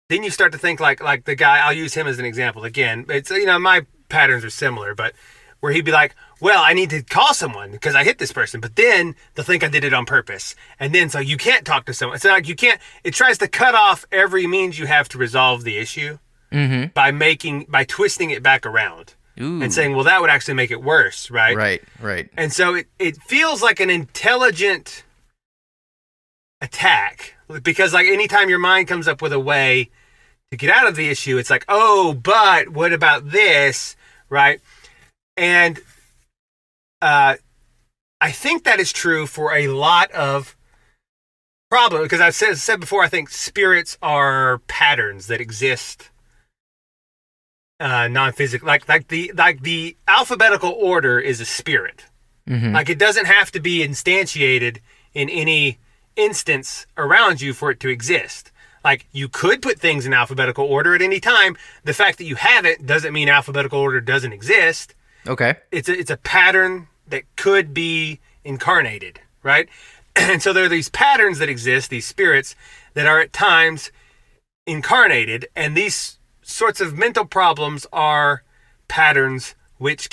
then you start to think like the guy, I'll use him as an example again. It's, my patterns are similar, but where he'd be like, well, I need to call someone because I hit this person, but then they'll think I did it on purpose. And then, so you can't talk to someone. So like it tries to cut off every means you have to resolve the issue by twisting it back around. Ooh. And saying, well, that would actually make it worse, right? Right. And so it feels like an intelligent attack because like anytime your mind comes up with a way to get out of the issue, it's like, oh, but what about this, right? And I think that is true for a lot of problems because I've said before, I think spirits are patterns that exist non-physical. Like the alphabetical order is a spirit. Mm-hmm. Like it doesn't have to be instantiated in any instance around you for it to exist. Like you could put things in alphabetical order at any time. The fact that you haven't doesn't mean alphabetical order doesn't exist. Okay. It's a pattern that could be incarnated, right? And so there are these patterns that exist, these spirits that are at times incarnated, and these sorts of mental problems are patterns which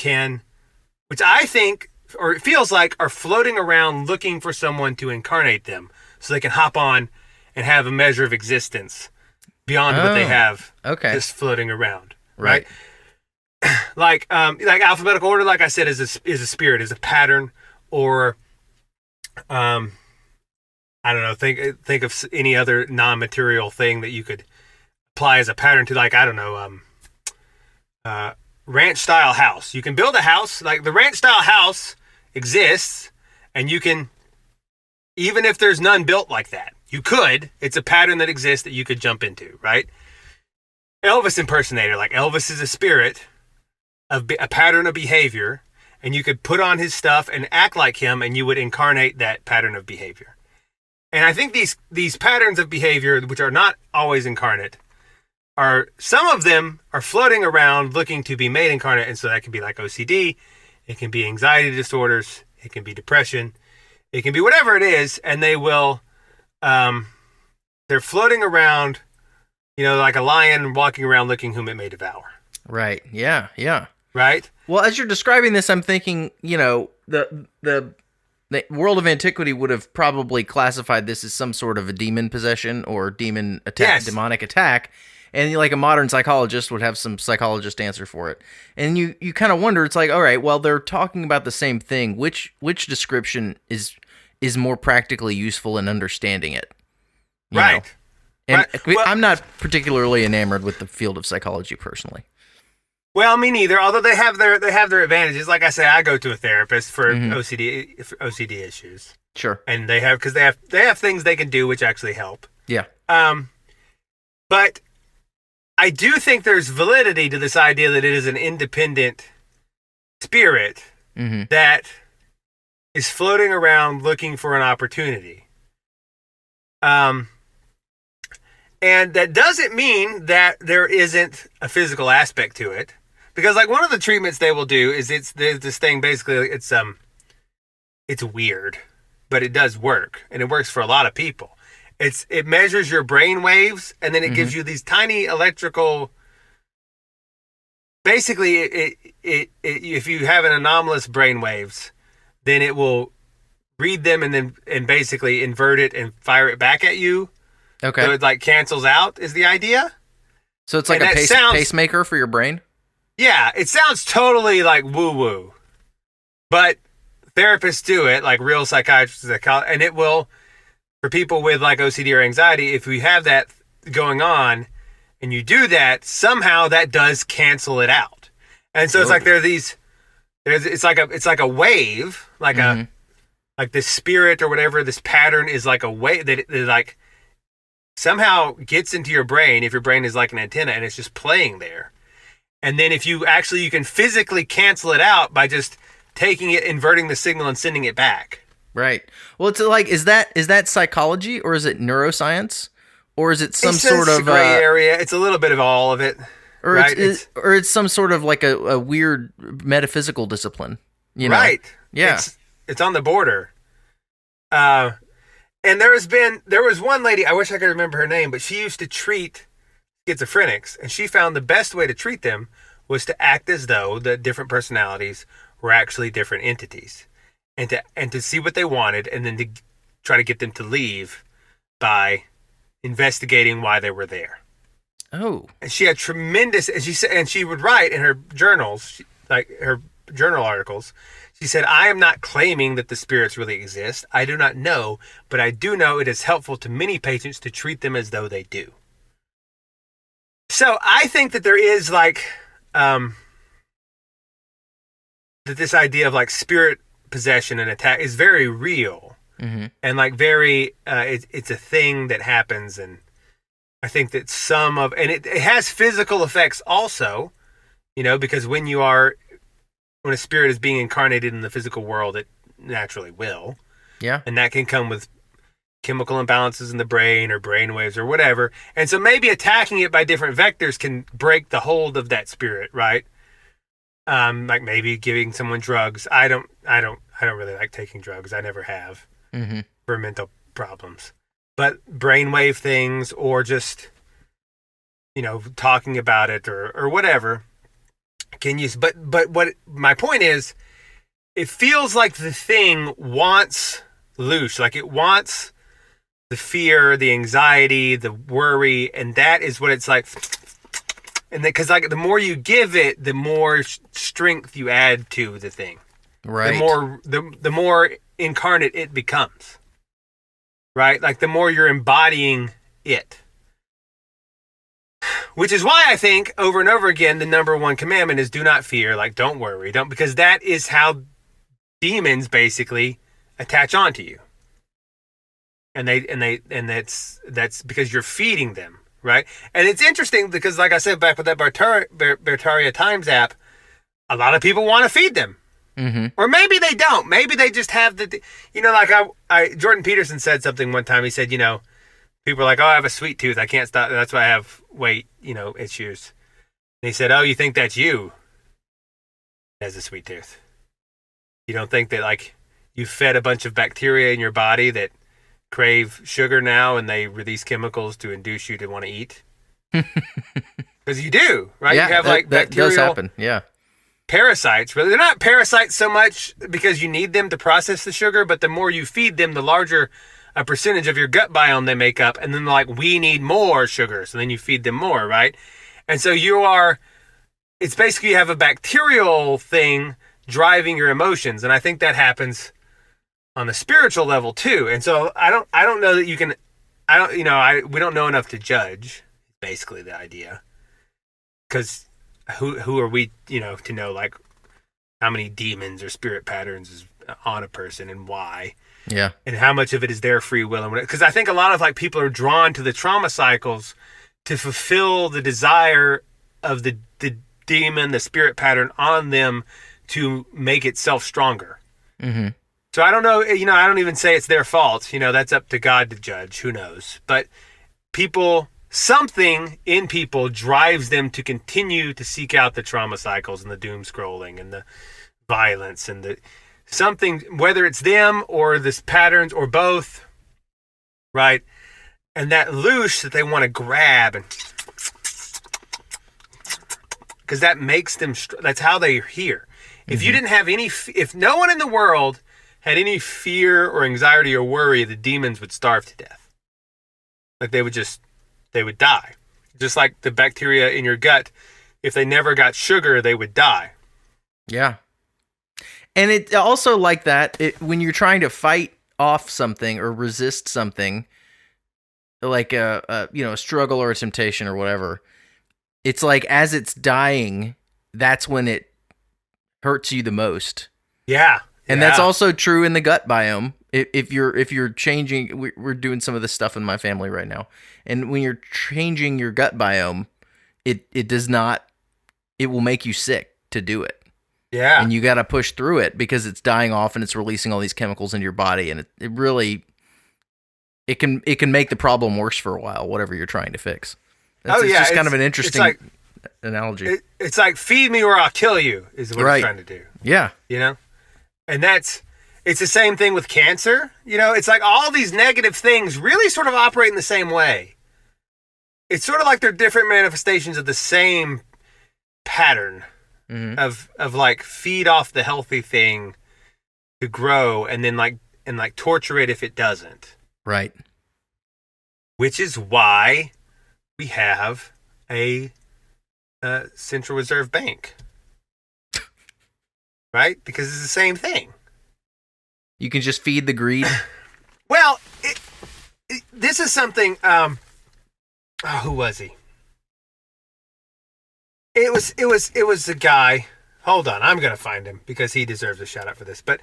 I think, or it feels like, are floating around looking for someone to incarnate them so they can hop on and have a measure of existence beyond what they have just floating around, right? Like alphabetical order, like I said, is a spirit, is a pattern, or I don't know. Think of any other non-material thing that you could apply as a pattern to, like, I don't know, ranch style house. You can build a house, like the ranch style house exists, and you can, even if there's none built like that, You could. It's a pattern that exists that you could jump into, right? Elvis impersonator, like Elvis is a spirit of a pattern of behavior, and you could put on his stuff and act like him, and you would incarnate that pattern of behavior. And I think these patterns of behavior, which are not always incarnate, some of them are floating around looking to be made incarnate, and so that can be like OCD, it can be anxiety disorders, it can be depression, it can be whatever it is, and they will, they're floating around, like a lion walking around looking whom it may devour. Right. Yeah. Yeah. Right? Well, as you're describing this, I'm thinking, the world of antiquity would have probably classified this as some sort of a demon possession or demon attack, demonic attack. And like a modern psychologist would have some psychologist answer for it. And you kind of wonder, it's like, all right, well, they're talking about the same thing. Which description is more practically useful in understanding it? Right. And right. Well, I'm not particularly enamored with the field of psychology personally. Well, me neither. Although they have their advantages. Like I say, I go to a therapist for OCD issues. Sure. And they have things they can do which actually help. Yeah. But I do think there's validity to this idea that it is an independent spirit that is floating around looking for an opportunity. And that doesn't mean that there isn't a physical aspect to it. Because like one of the treatments they will do is there's this thing basically it's weird, but it does work, and it works for a lot of people. It measures your brain waves, and then it gives you these tiny electrical. Basically, if you have an anomalous brain waves, then it will read them and basically invert it and fire it back at you. Okay. So it like cancels out is the idea. So it's like pacemaker for your brain? Yeah, it sounds totally like woo-woo. But therapists do it, like real psychiatrists, and it will, for people with like OCD or anxiety, if we have that going on and you do that, somehow that does cancel it out. And so it's like it's like a wave, like like this spirit or whatever, this pattern is like a wave that like somehow gets into your brain, if your brain is like an antenna, and it's just playing there. And then if you can physically cancel it out by just taking it, inverting the signal, and sending it back. Right. Well, it's like, is that psychology, or is it neuroscience, or is it some sort of gray area? It's a little bit of all of it, or right? It's some sort of like a weird metaphysical discipline, Right. Yeah. It's on the border. And there was one lady, I wish I could remember her name, but she used to treat schizophrenics, and she found the best way to treat them was to act as though the different personalities were actually different entities, and to see what they wanted, and then to try to get them to leave by investigating why they were there. Oh. And she had tremendous, and she would write in her journals, like her journal articles, she said, I am not claiming that the spirits really exist. I do not know, but I do know it is helpful to many patients to treat them as though they do. So I think that there is like, that this idea of like spirit possession and attack is very real. And like very, it's a thing that happens. And I think that and it has physical effects also, because when a spirit is being incarnated in the physical world, it naturally will. Yeah. And that can come with chemical imbalances in the brain or brain waves or whatever. And so maybe attacking it by different vectors can break the hold of that spirit, right? Like maybe giving someone drugs. I don't really like taking drugs. I never have for mental problems. But brainwave things, or just, talking about it or whatever. But what my point is, it feels like the thing wants Loosh, like it wants the fear, the anxiety, the worry, and that is what it's like. And because like the more you give it, the more strength you add to the thing. Right. The more incarnate it becomes. Right? Like the more you're embodying it. Which is why I think over and over again, the number one commandment is do not fear, like don't worry, because that is how demons basically attach onto you. and that's because you're feeding them, right? And it's interesting because, like I said, back with that Bartaria Times app, a lot of people want to feed them. Mm-hmm. Or maybe they don't. Maybe they just have like Jordan Peterson said something one time. He said, people are like, oh, I have a sweet tooth. I can't stop. That's why I have weight, issues. And he said, oh, you think that's you as a sweet tooth? You don't think that, like, you fed a bunch of bacteria in your body that crave sugar now and they release chemicals to induce you to want to eat? Because you do, right? Yeah, you have, that bacterial does happen. Yeah. parasites. Really, they're not parasites so much because you need them to process the sugar, but the more you feed them, the larger a percentage of your gut biome they make up, and then they're like, we need more sugar, so then you feed them more, right? And so it's basically you have a bacterial thing driving your emotions, and I think that happens on the spiritual level too. And so I don't know that you can, we don't know enough to judge, basically the idea, because who are we, to know, like, how many demons or spirit patterns is on a person and why. Yeah. And how much of it is their free will. Because I think a lot of, like, people are drawn to the trauma cycles to fulfill the desire of the demon, the spirit pattern on them to make itself stronger. Mm-hmm. So I don't know, I don't even say it's their fault. That's up to God to judge. Who knows? But something in people drives them to continue to seek out the trauma cycles and the doom scrolling and the violence and something, whether it's them or this patterns or both, right? And that loosh that they want to grab, and because that makes them, that's how they're here. If you didn't have if no one in the world had any fear or anxiety or worry, the demons would starve to death. Like they would die. Just like the bacteria in your gut, if they never got sugar, they would die. Yeah. And it also, like that, when you're trying to fight off something or resist something, like a struggle or a temptation or whatever, it's like as it's dying, that's when it hurts you the most. Yeah. And that's also true in the gut biome. If you're changing, we're doing some of this stuff in my family right now, and when you're changing your gut biome, it will make you sick to do it. Yeah. And you got to push through it because it's dying off and it's releasing all these chemicals into your body, and it really can make the problem worse for a while, whatever you're trying to fix. It's just kind of an interesting analogy. It's like, feed me or I'll kill you is what it's trying to do. Yeah. And it's the same thing with cancer. It's like all these negative things really sort of operate in the same way. It's sort of like they're different manifestations of the same pattern of like feed off the healthy thing to grow and then like torture it if it doesn't. Right. Which is why we have a Central Reserve Bank. Right? Because it's the same thing. You can just feed the greed. Well, this is something. Who was he? It was a guy. Hold on, I'm gonna find him because he deserves a shout out for this. But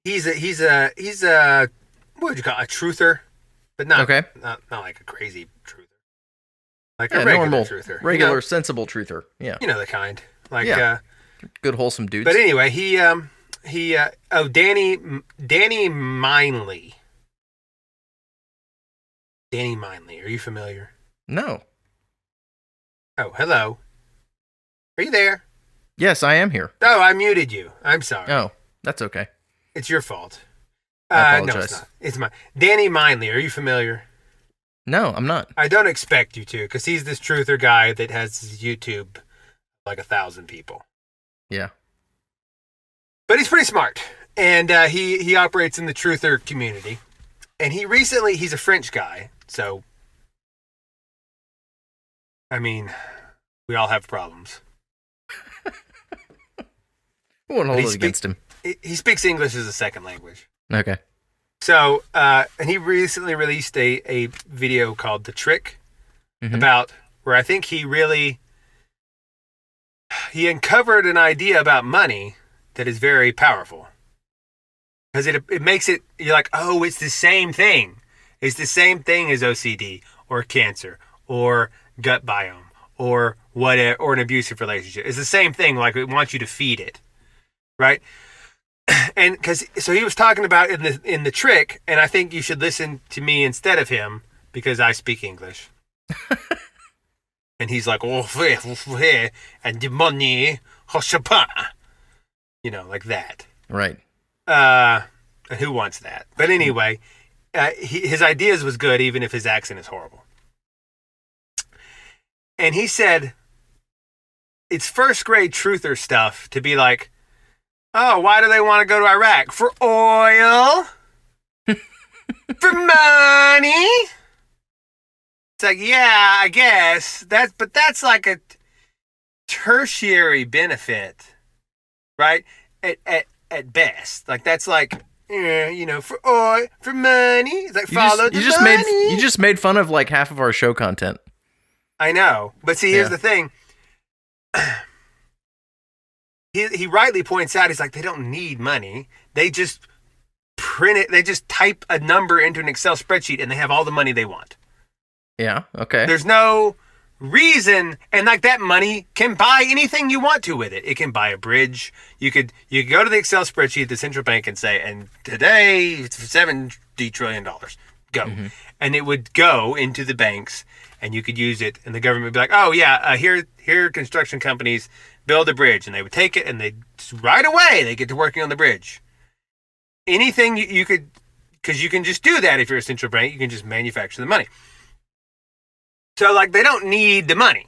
he's a what would you call it? A truther, but not like a crazy truther. Like a regular normal truther. Regular, sensible truther. Yeah. You know the kind. Like, good, wholesome dudes. But anyway, Danny Minley. Danny Minley. Are you familiar? No. Oh, hello. Are you there? Yes, I am here. Oh, I muted you. I'm sorry. Oh, that's okay. It's your fault. I apologize. No, it's not. It's mine. Danny Minley. Are you familiar? No, I'm not. I don't expect you to, because he's this truther guy that has his YouTube like 1,000 people. Yeah. But he's pretty smart. And he operates in the truther community. And he's a French guy. So, I mean, we all have problems. I won't hold it against him. He speaks English as a second language. Okay. So, and he recently released a video called The Trick about where I think he uncovered an idea about money that is very powerful. because it makes it, you're like, oh, it's the same thing. It's the same thing as OCD or cancer or gut biome or whatever, or an abusive relationship. It's the same thing. Like, it wants you to feed it, right? And so he was talking about in the trick, and I think you should listen to me instead of him because I speak English. And he's like, oh, and the money, you know, like that. Right. And who wants that? But anyway, his ideas was good, even if his accent is horrible. And he said, it's first grade truther stuff to be like, oh, why do they want to go to Iraq? For oil? For money? It's like, yeah, I guess. But that's like a tertiary benefit, right? At best. Like, that's like, you know, for oil, for money. It's like, follow the money. You just made fun of like half of our show content. I know. But see, here's the thing. He rightly points out, he's like, they don't need money. They just print it. They just type a number into an Excel spreadsheet and they have all the money they want. Yeah. Okay. There's no reason. And like, that money can buy anything you want to with it. It can buy a bridge. You could go to the Excel spreadsheet, the central bank, and say, and today it's $70 trillion. Go. Mm-hmm. And it would go into the banks and you could use it. And the government would be like, oh yeah, here are construction companies, build a bridge. And they would take it and they right away, they get to working on the bridge. Anything you could, because you can just do that if you're a central bank, you can just manufacture the money. So like, they don't need the money.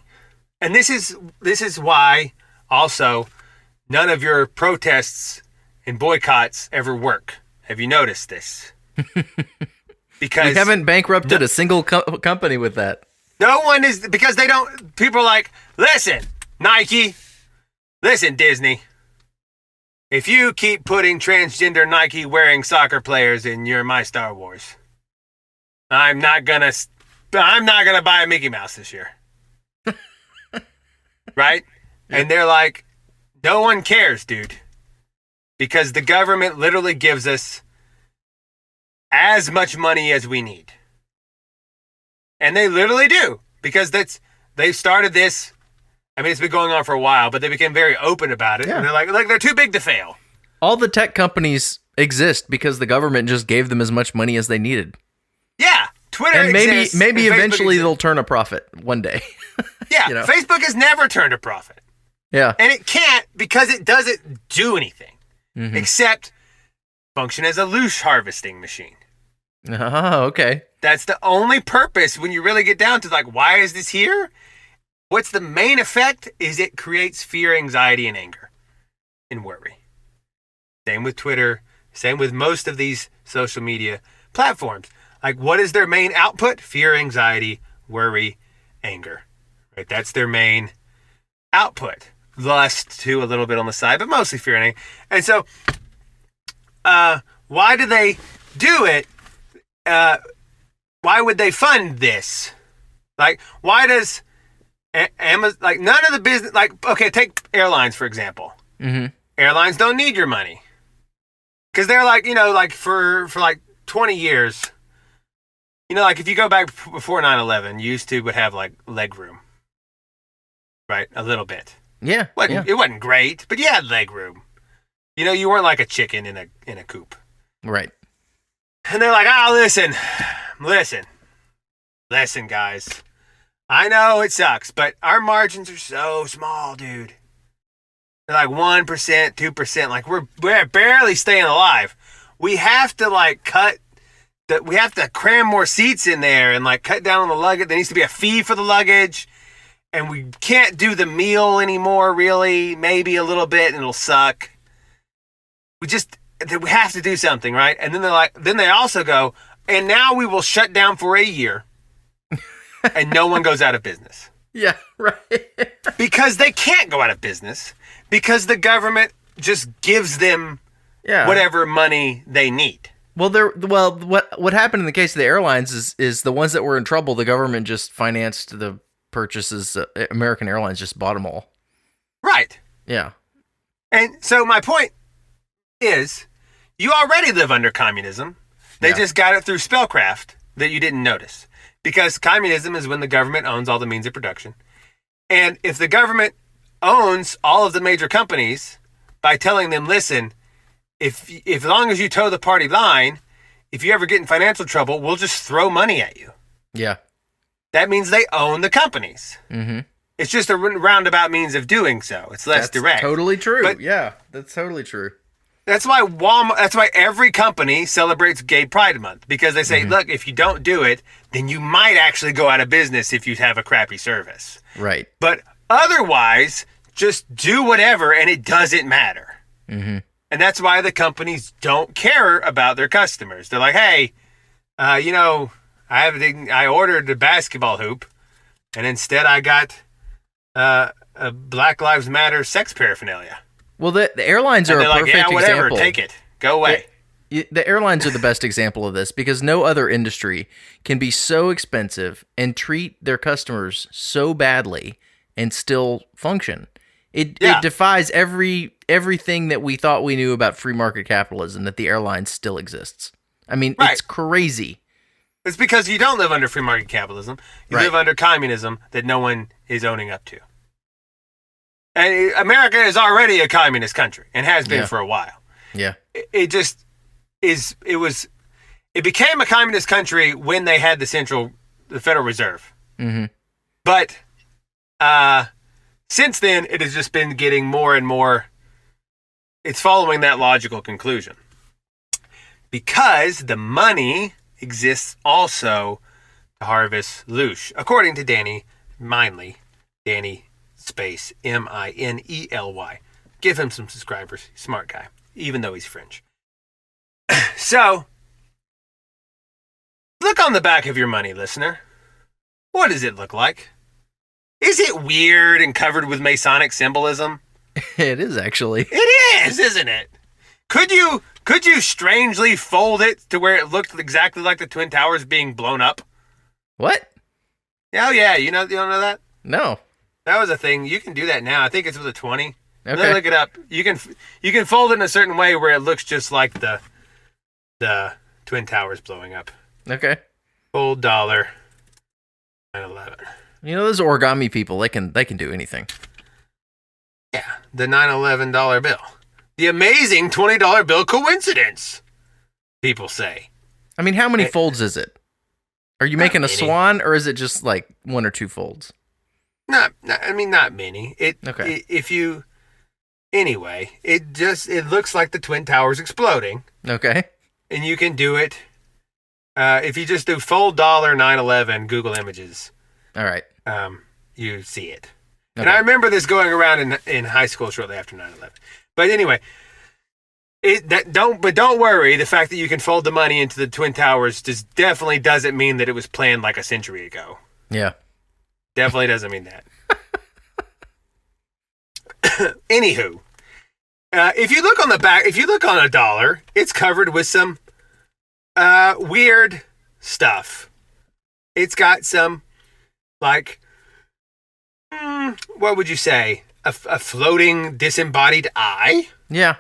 And this is why also none of your protests and boycotts ever work. Have you noticed this? Because we haven't bankrupted a single company with that. No one is, because they don't, people are like, listen, Nike, listen, Disney, if you keep putting transgender Nike wearing soccer players in my Star Wars, I'm not gonna buy a Mickey Mouse this year. Right? Yeah. And they're like, no one cares, dude. Because the government literally gives us as much money as we need. And they literally do. Because they've started this. I mean, it's been going on for a while, but they became very open about it. Yeah. And they're like, they're too big to fail. All the tech companies exist because the government just gave them as much money as they needed. Yeah. Twitter and exists, maybe eventually they'll turn a profit one day. Yeah, you know? Facebook has never turned a profit. Yeah. And it can't, because it doesn't do anything except function as a Loosh harvesting machine. Oh, okay. That's the only purpose when you really get down to like, why is this here? What's the main effect is it creates fear, anxiety, and anger and worry. Same with Twitter. Same with most of these social media platforms. Like, what is their main output? Fear, anxiety, worry, anger. Right? That's their main output. Lust, too, a little bit on the side, but mostly fear and anger. And so, why do they do it? Why would they fund this? Like, why does Amazon, like, none of the business, like, okay, take airlines, for example. Mm-hmm. Airlines don't need your money. Because they're like, you know, like, for like 20 years, you know, like, if you go back before 9/11, you would have, like, leg room. Right? A little bit. Yeah. It wasn't great, but you had leg room. You know, you weren't like a chicken in a coop. Right. And they're like, listen, guys. I know it sucks, but our margins are so small, dude. They're like 1%, 2%. Like, we're barely staying alive. We have to, like, we have to cram more seats in there and, like, cut down on the luggage. There needs to be a fee for the luggage. And we can't do the meal anymore, really. Maybe a little bit, and it'll suck. We have to do something, right? And then they also go, and now we will shut down for a year. And no one goes out of business. Yeah, right. Because they can't go out of business. Because the government just gives them whatever money they need. Well, what happened in the case of the airlines is the ones that were in trouble, the government just financed the purchases. American Airlines just bought them all. Right. Yeah. And so my point is, You already live under communism. They just got it through spellcraft that you didn't notice. Because communism is when the government owns all the means of production. And if the government owns all of the major companies by telling them, listen, if as long as you toe the party line, if you ever get in financial trouble, we'll just throw money at you. Yeah. That means they own the companies. Mm-hmm. It's just a roundabout means of doing so. It's less direct. Totally true. But yeah, that's totally true. That's why Walmart. That's why every company celebrates Gay Pride Month, because they say, look, if you don't do it, then you might actually go out of business if you have a crappy service. Right. But otherwise, just do whatever, and it doesn't matter. Mm-hmm. And that's why the companies don't care about their customers. They're like, hey, I ordered a basketball hoop, and instead I got a Black Lives Matter sex paraphernalia. Well, the airlines are a perfect whatever, example. take it. Go away. The airlines are the best example of this because no other industry can be so expensive and treat their customers so badly and still function. It defies everything that we thought we knew about free market capitalism that the airline still exists. I mean, It's crazy. It's because you don't live under free market capitalism. You live under communism that no one is owning up to. And America is already a communist country and has been for a while. Yeah. It just is. It became a communist country when they had the Federal Reserve. Mm-hmm. But since then, it has just been getting more and more. It's following that logical conclusion because the money exists also to harvest Loosh, according to Danny Minely. Danny space Minely. Give him some subscribers. Smart guy, even though he's French. So, look on the back of your money, listener. What does it look like? Is it weird and covered with Masonic symbolism? It is actually. It is, isn't it? Could you strangely fold it to where it looked exactly like the Twin Towers being blown up? What? Oh yeah, you don't know that? No. That was a thing. You can do that now. I think it's with a 20. Okay. Then look it up. You can fold it in a certain way where it looks just like the Twin Towers blowing up. Okay. Fold dollar. 9/11. You know those origami people, they can do anything. Yeah, the 9/11 bill. The amazing $20 bill coincidence, people say. I mean, how many folds is it? Are you making a many. swan, or is it just like one or two folds? Not many. Anyway, it looks like the Twin Towers exploding. Okay. And you can do it if you just do fold dollar 9/11 Google Images. All right. You see it. Okay. And I remember this going around in high school shortly after 9/11. But anyway, don't worry. The fact that you can fold the money into the Twin Towers definitely doesn't mean that it was planned like a century ago. Yeah. Definitely doesn't mean that. Anywho, if you look on the back, if you look on a dollar, it's covered with some weird stuff. It's got some, like, what would you say? A floating disembodied eye? Yeah.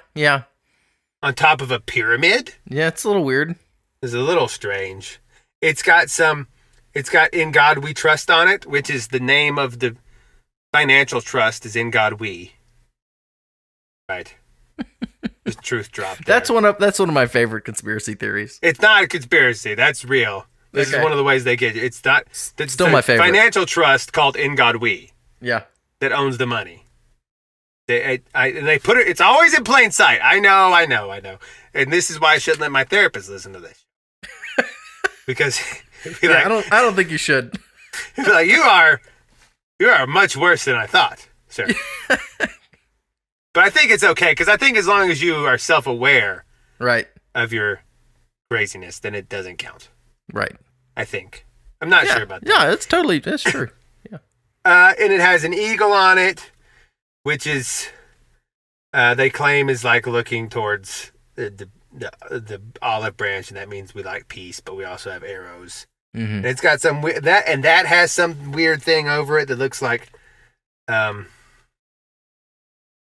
On top of a pyramid? Yeah, it's a little weird. It's a little strange. It's got In God We Trust on it, which is the name of the financial trust is In God We. Right. The truth dropped there. That's one of my favorite conspiracy theories. It's not a conspiracy. That's real. This is one of the ways they get you. It's not. It's still my favorite. Financial trust called In God We. Yeah. That owns the money. They put it. It's always in plain sight. I know. And this is why I shouldn't let my therapist listen to this. Because I don't think you should. Like, you are much worse than I thought, sir. But I think it's okay, because I think as long as you are self-aware right. of your craziness, then it doesn't count. Right. I think. I'm not sure about that. Yeah, that's true. Yeah. And it has an eagle on it, which is, they claim is like looking towards the olive branch, and that means we like peace, but we also have arrows. Mm-hmm. And it's got some that has some weird thing over it that looks like,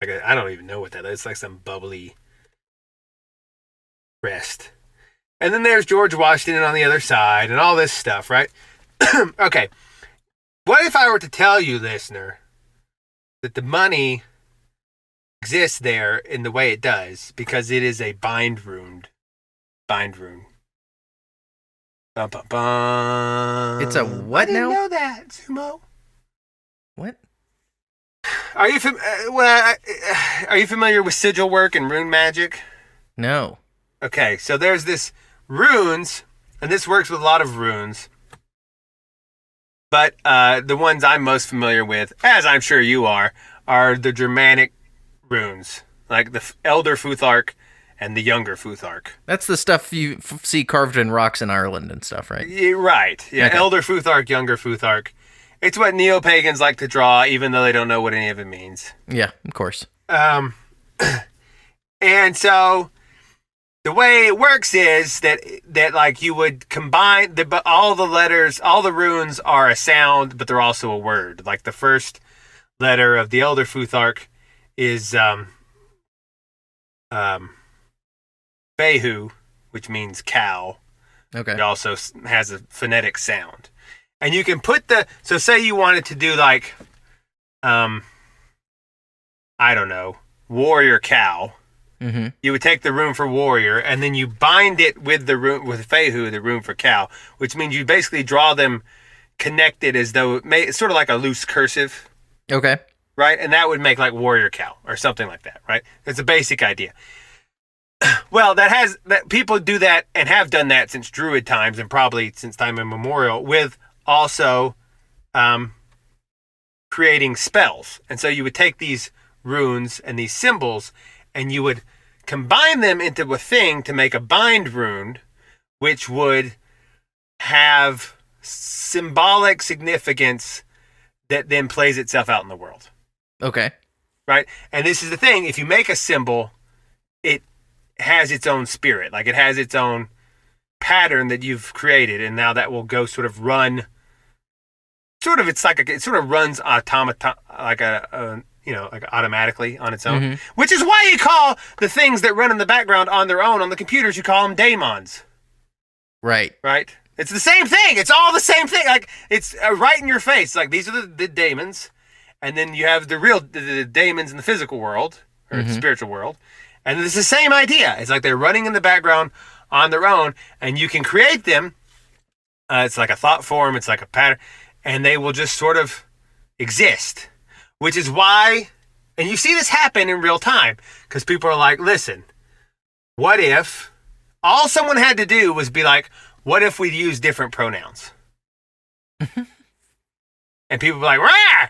I don't even know what that is. It's like some bubbly. rest. And then there's George Washington on the other side and all this stuff, right? Okay. What if I were to tell you, listener, that the money exists there in the way it does because it is a bind rune? Bind rune. Bum, bum, bum. It's a what now? I didn't know that, Sumo. What? Are you are you familiar with sigil work and rune magic? No. Okay, so there's this runes, and this works with a lot of runes. But the ones I'm most familiar with, as I'm sure you are the Germanic runes, like the Elder Futhark and the Younger Futhark. That's the stuff you see carved in rocks in Ireland and stuff, right? Yeah, right. Yeah, okay. Elder Futhark, Younger Futhark. It's what neo-pagans like to draw, even though they don't know what any of it means. Yeah, of course. And so the way it works is that like you would combine all the letters, all the runes are a sound, but they're also a word. Like the first letter of the Elder Futhark is Behu, which means cow. Okay. It also has a phonetic sound. And you can put so say you wanted to do like, I don't know, warrior cow. Mm-hmm. You would take the rune for warrior, and then you bind it with the rune, with Fehu, the rune for cow, which means you basically draw them connected as though it's sort of like a loose cursive. Okay. Right? And that would make like warrior cow or something like that, right? It's a basic idea. Well, that people do that and have done that since Druid times and probably since time immemorial with also creating spells. And so you would take these runes and these symbols and you would combine them into a thing to make a bind rune, which would have symbolic significance that then plays itself out in the world. Okay. Right? And this is the thing. If you make a symbol, it has its own spirit. Like it has its own pattern that you've created. And now that will go sort of run. It sort of runs automata, like like automatically on its own. Mm-hmm. Which is why you call the things that run in the background on their own on the computers, you call them daemons. Right. Right? It's the same thing. It's all the same thing. Like it's right in your face. Like these are the daemons. And then you have the daemons in the physical world or the spiritual world. And it's the same idea. It's like they're running in the background on their own and you can create them. It's like a thought form. It's like a pattern. And they will just sort of exist. Which is why, and you see this happen in real time. Because people are like, listen, what if all someone had to do was be like, what if we use different pronouns? And people are like, rah!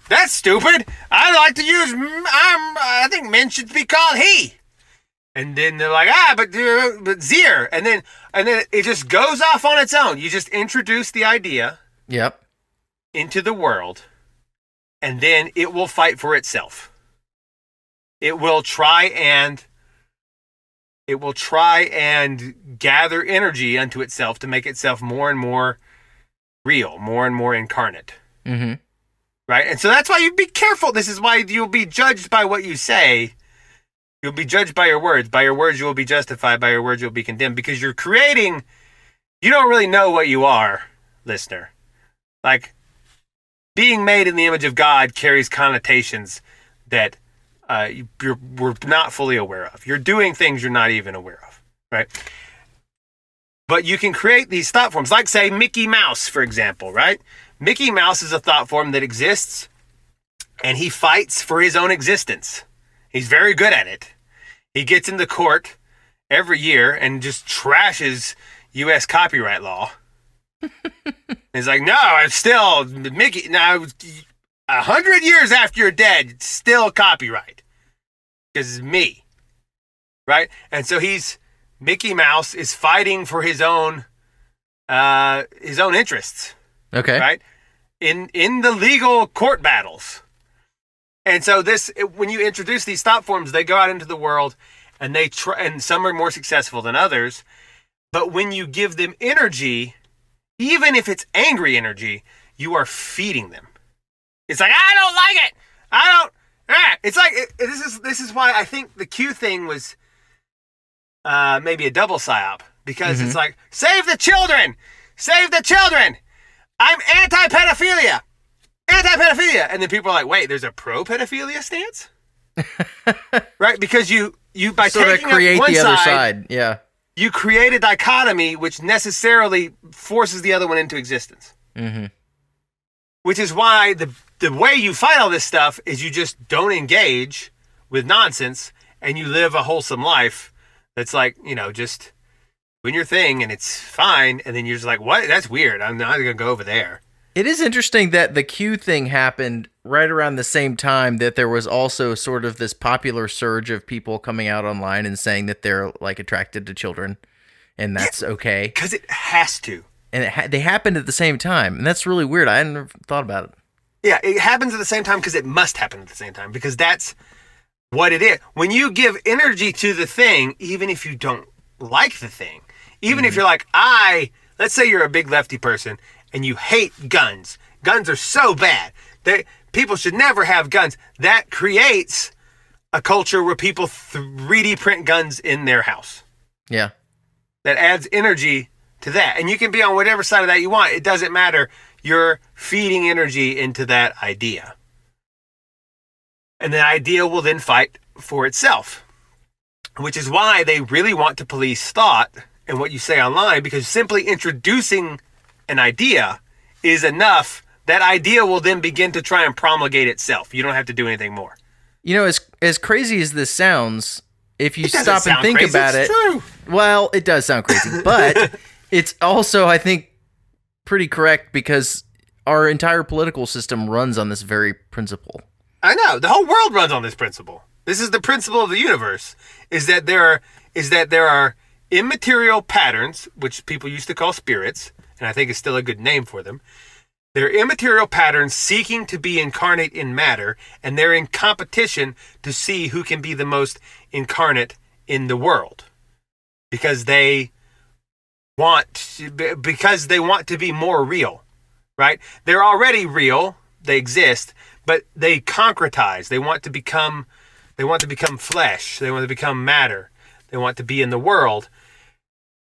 That's stupid. I like to use, I think men should be called he. And then they're like, but Zier. And then it just goes off on its own. You just introduce the idea. Yep. Into the world. And then it will fight for itself. It will try and gather energy unto itself to make itself more and more real, more and more incarnate. Mm-hmm. Right? And so that's why you be careful. This is why you'll be judged by what you say. You'll be judged by your words. By your words, you will be justified. By your words, you'll be condemned. Because you're creating, you don't really know what you are, listener. Like, being made in the image of God carries connotations that we're not fully aware of. You're doing things you're not even aware of, right? But you can create these thought forms, like, say, Mickey Mouse, for example, right? Mickey Mouse is a thought form that exists, and he fights for his own existence. He's very good at it. He gets into court every year and just trashes U.S. copyright law. He's like, no, I'm still Mickey. Now, 100 years after you're dead, it's still copyright because it's me, right? And so Mickey Mouse is fighting for his own interests. Okay, right? In the legal court battles. And so when you introduce these thought forms, they go out into the world, and and some are more successful than others. But when you give them energy, even if it's angry energy, you are feeding them. It's like, I don't like it. I don't. It's like this is why I think the Q thing was maybe a double psyop, because it's like, save the children, save the children. I'm anti-pedophilia, anti-pedophilia, and then people are like, wait, there's a pro-pedophilia stance, right? Because you by sort of taking create up one the other side, yeah. You create a dichotomy which necessarily forces the other one into existence. Mm-hmm. Which is why the way you fight all this stuff is you just don't engage with nonsense, and you live a wholesome life that's like, just doing your thing and it's fine, and then you're just like, what? That's weird. I'm not going to go over there. It is interesting that the Q thing happened right around the same time that there was also sort of this popular surge of people coming out online and saying that they're like attracted to children, and that's okay. Because it has to. And they happened at the same time, and that's really weird. I hadn't never thought about it. Yeah, it happens at the same time because it must happen at the same time, because that's what it is. When you give energy to the thing, even if you don't like the thing, even if you're like, let's say you're a big lefty person and you hate guns. Guns are so bad. People should never have guns. That creates a culture where people 3D print guns in their house. Yeah. That adds energy to that. And you can be on whatever side of that you want. It doesn't matter. You're feeding energy into that idea. And the idea will then fight for itself, which is why they really want to police thought and what you say online, because simply introducing an idea is enough. That idea will then begin to try and promulgate itself. You don't have to do anything more. As crazy as this sounds, if you It stop and think crazy. about It's it, true. well, it does sound crazy, but it's also, I think, pretty correct, because our entire political system runs on this very principle. I know. The whole world runs on this principle. This is the principle of the universe, is that there are immaterial patterns, which people used to call spirits, and I think is still a good name for them. They're immaterial patterns seeking to be incarnate in matter, and they're in competition to see who can be the most incarnate in the world. Because they want to be more real, right? They're already real, they exist, but they concretize. They want to become flesh. They want to become matter. They want to be in the world.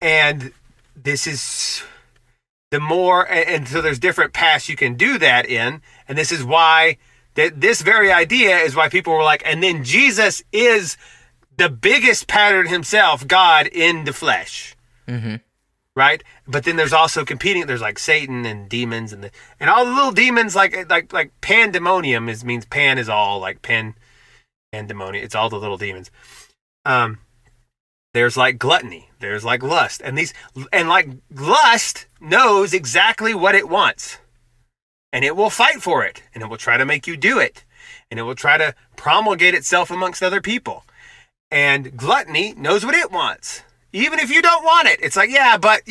And this is the more, and so there's different paths you can do that in. And this is why this very idea is why people were like, and then Jesus is the biggest pattern himself, God in the flesh. Mm-hmm. Right? But then there's also competing. There's like Satan and demons and all the little demons, like pandemonium means pan is all, like pandemonium. It's all the little demons. There's like gluttony. There's like lust. And like lust knows exactly what it wants. And it will fight for it. And it will try to make you do it. And it will try to promulgate itself amongst other people. And gluttony knows what it wants. Even if you don't want it. It's like, yeah, but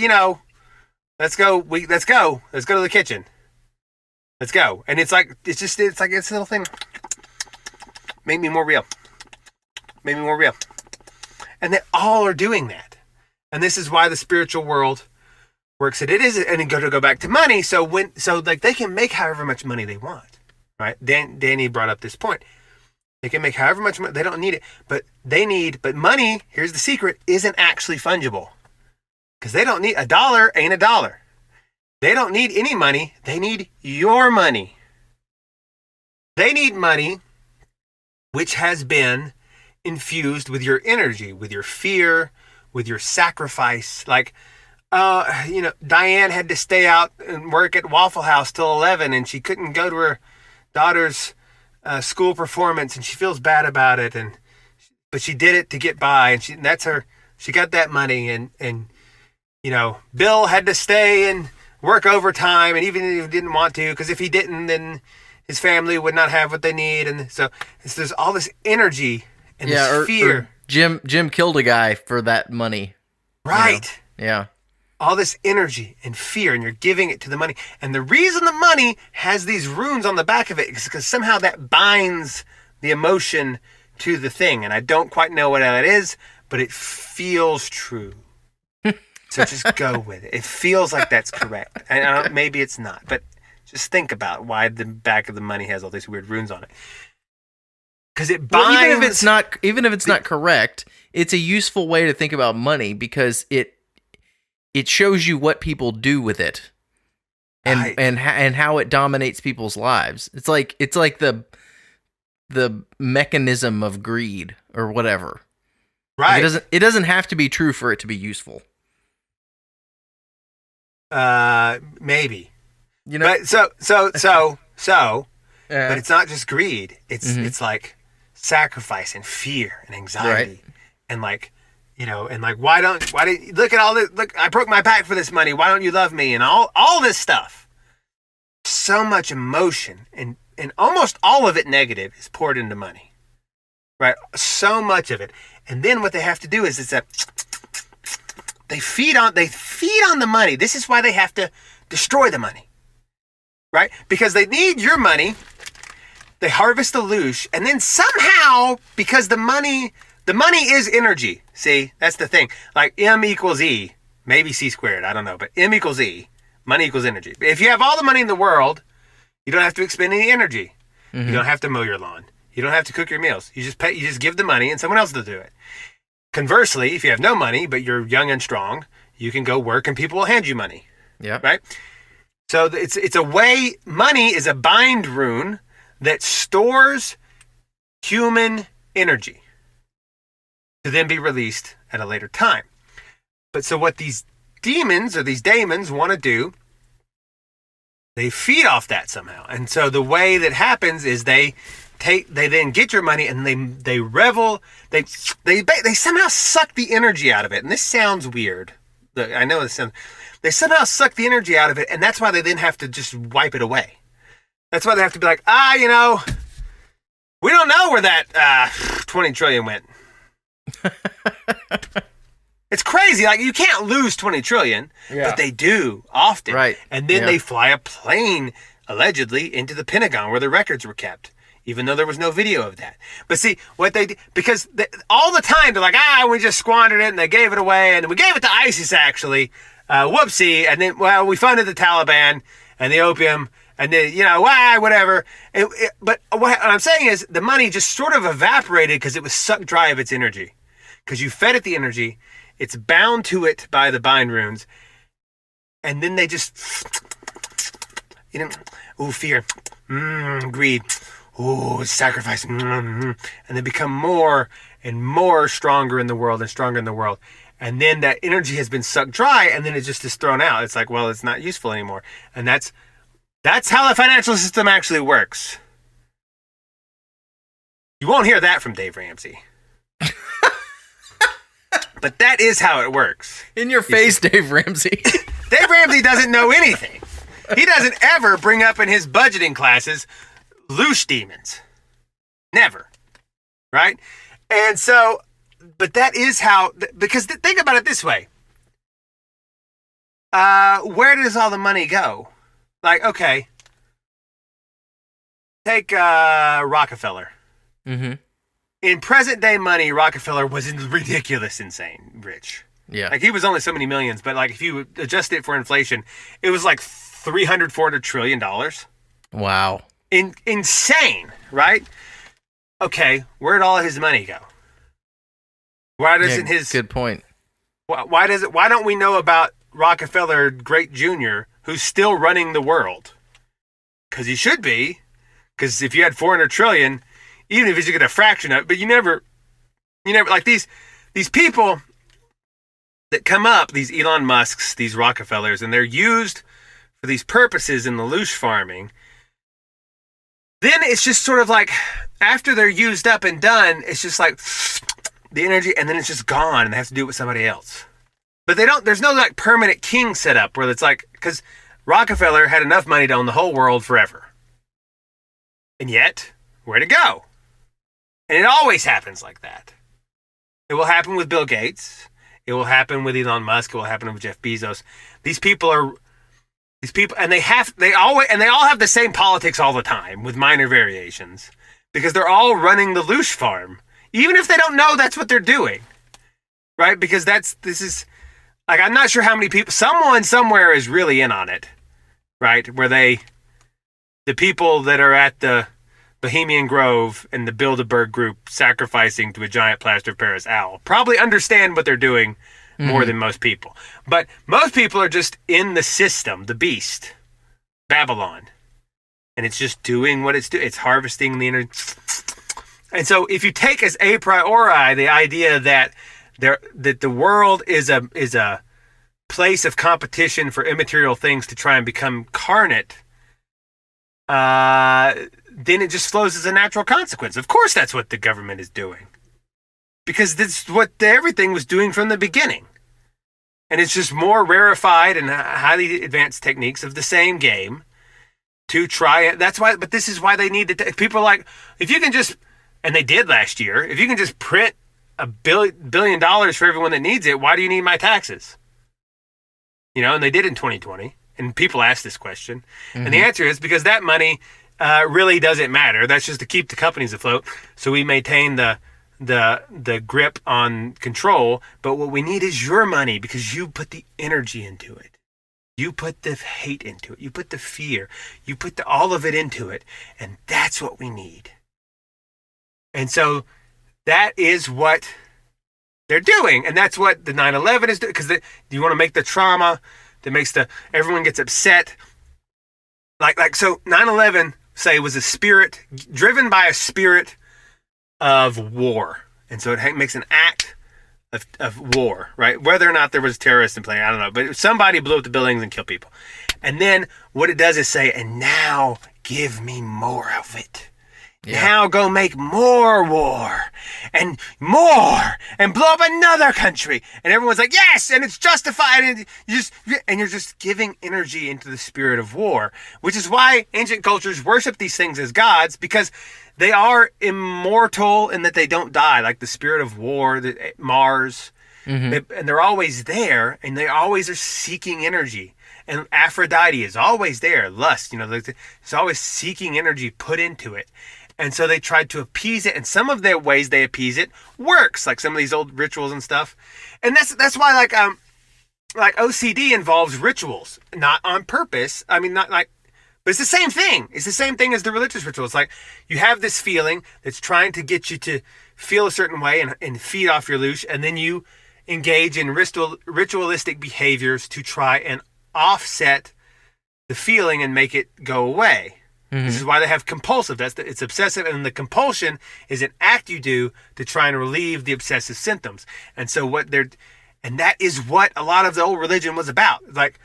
let's go to the kitchen. Let's go. And it's like it's a little thing. Make me more real. Make me more real. And they all are doing that. And this is why the spiritual world works. And it is, and then go back to money. So they can make however much money they want, right? Danny brought up this point. They can make however much money. They don't need it, but money, here's the secret, isn't actually fungible. Because they don't need, $1 ain't $1. They don't need any money. They need your money. They need money which has been infused with your energy, with your fear, with your sacrifice. Like, Diane had to stay out and work at Waffle House till 11, and she couldn't go to her daughter's school performance, and she feels bad about it, but she did it to get by, and she got that money, and Bill had to stay and work overtime, and even if he didn't want to, because if he didn't, then his family would not have what they need, and so there's all this energy and this fear. Or Jim killed a guy for that money, right? Yeah. All this energy and fear, and you're giving it to the money. And the reason the money has these runes on the back of it is because somehow that binds the emotion to the thing. And I don't quite know what that is, but it feels true. So just go with it. It feels like that's correct. And maybe it's not, but just think about why the back of the money has all these weird runes on it. because it binds. Well, even if it's not correct, it's a useful way to think about money because it shows you what people do with it, and how it dominates people's lives. It's like the mechanism of greed or whatever. Right. It doesn't have to be true for it to be useful. Maybe. You know. But but it's not just greed. It's like sacrifice and fear and anxiety, right. and like, and like why don't look at all this? Look, I broke my back for this money. Why don't you love me? And all this stuff. So much emotion and almost all of it negative is poured into money, right? So much of it, and then what they have to do is they feed on the money. This is why they have to destroy the money, right? Because they need your money. They harvest the loosh, and then somehow, because the money is energy. See, that's the thing. Like M equals E, maybe C squared. I don't know, but M equals E. Money equals energy. If you have all the money in the world, you don't have to expend any energy. Mm-hmm. You don't have to mow your lawn. You don't have to cook your meals. You just give the money, and someone else will do it. Conversely, if you have no money but you're young and strong, you can go work, and people will hand you money. Yeah. Right. So it's a way. Money is a bind rune that stores human energy to then be released at a later time. But so what these demons or these daemons want to do, they feed off that somehow. And so the way that happens is they then get your money and they revel, they somehow suck the energy out of it. And this sounds weird. I know they somehow suck the energy out of it, and that's why they then have to just wipe it away. That's why they have to be like, we don't know where that 20 trillion went. It's crazy. Like, you can't lose 20 trillion, but they do often. Right. And then they fly a plane, allegedly, into the Pentagon where the records were kept, even though there was no video of that. But see, what they do, because all the time they're like, we just squandered it and they gave it away, and we gave it to ISIS, actually. Whoopsie. And then, we funded the Taliban and the opium, and then, whatever. But what I'm saying is the money just sort of evaporated because it was sucked dry of its energy. Because you fed it the energy, it's bound to it by the bind runes, and then they just, fear, greed, sacrifice, and they become more and more stronger in the world and stronger in the world. And then that energy has been sucked dry, and then it just is thrown out. It's like, well, it's not useful anymore. And that's how the financial system actually works. You won't hear that from Dave Ramsey. But that is how it works. In your face, Dave Ramsey. Dave Ramsey doesn't know anything. He doesn't ever bring up in his budgeting classes Loosh demons. Never. Right? And so, but that is how, because think about it this way. Where does all the money go? Like, okay. Take Rockefeller. Mm-hmm. In present day money, Rockefeller was ridiculous, insane rich. Yeah. Like, he was only so many millions, but like if you adjust it for inflation, it was like $400 trillion. Wow. Insane, right? Okay, where'd all his money go? Why doesn't good point. Why don't we know about Rockefeller Great Jr., who's still running the world? Because he should be. Because if you had 400 trillion, even if you get a fraction of it, but you never like these people that come up, these Elon Musks, these Rockefellers, and they're used for these purposes in the loosh farming. Then it's just sort of like, after they're used up and done, it's just like the energy, and then it's just gone, and they have to do it with somebody else. But there's no like permanent king set up where it's like, because Rockefeller had enough money to own the whole world forever. And yet, where'd it go? And it always happens like that. It will happen with Bill Gates. It will happen with Elon Musk. It will happen with Jeff Bezos. These people, and they all have the same politics all the time with minor variations, because they're all running the loosh farm, even if they don't know that's what they're doing, right? Because this is like, I'm not sure how many people. Someone somewhere is really in on it, right? Where the people that are at the Bohemian Grove and the Bilderberg group sacrificing to a giant plaster of Paris owl probably understand what they're doing more than most people. But most people are just in the system, the beast, Babylon. And it's just doing what it's doing. It's harvesting the energy. And so if you take as a priori the idea that the world is a place of competition for immaterial things to try and become carnate, then it just flows as a natural consequence. Of course, that's what the government is doing, because that's what everything was doing from the beginning. And it's just more rarefied and highly advanced techniques of the same game to try it. That's why, but this is why they need to. People are like, if you can just, and they did last year, if you can just print $1 billion for everyone that needs it, why do you need my taxes? And they did in 2020. And people ask this question. And the answer is because that money really doesn't matter. That's just to keep the companies afloat. So we maintain the grip on control. But what we need is your money, because you put the energy into it. You put the hate into it. You put the fear. You put all of it into it. And that's what we need. And so that is what they're doing. And that's what the 9/11 is doing. Because you want to make the trauma that makes everyone gets upset. So 9/11, say, was a spirit, driven by a spirit of war. And so it makes an act of war, right? Whether or not there was terrorists in play, I don't know. But somebody blew up the buildings and killed people. And then what it does is say, and now give me more of it. Yeah. Now go make more war and more and blow up another country. And everyone's like, yes, and it's justified. And you're just giving energy into the spirit of war, which is why ancient cultures worship these things as gods, because they are immortal in that they don't die, like the spirit of war, Mars. And they're always there, and they always are seeking energy. And Aphrodite is always there, lust, it's always seeking energy put into it. And so they tried to appease it, and some of their ways they appease it works, like some of these old rituals and stuff. And that's why like OCD involves rituals, not on purpose. I mean, not like, but it's the same thing. It's the same thing as the religious rituals. Like, you have this feeling that's trying to get you to feel a certain way and feed off your loosh, and then you engage in ritualistic behaviors to try and offset the feeling and make it go away. This is why they have compulsive. It's obsessive, and the compulsion is an act you do to try and relieve the obsessive symptoms. And so and that is what a lot of the old religion was about. Like,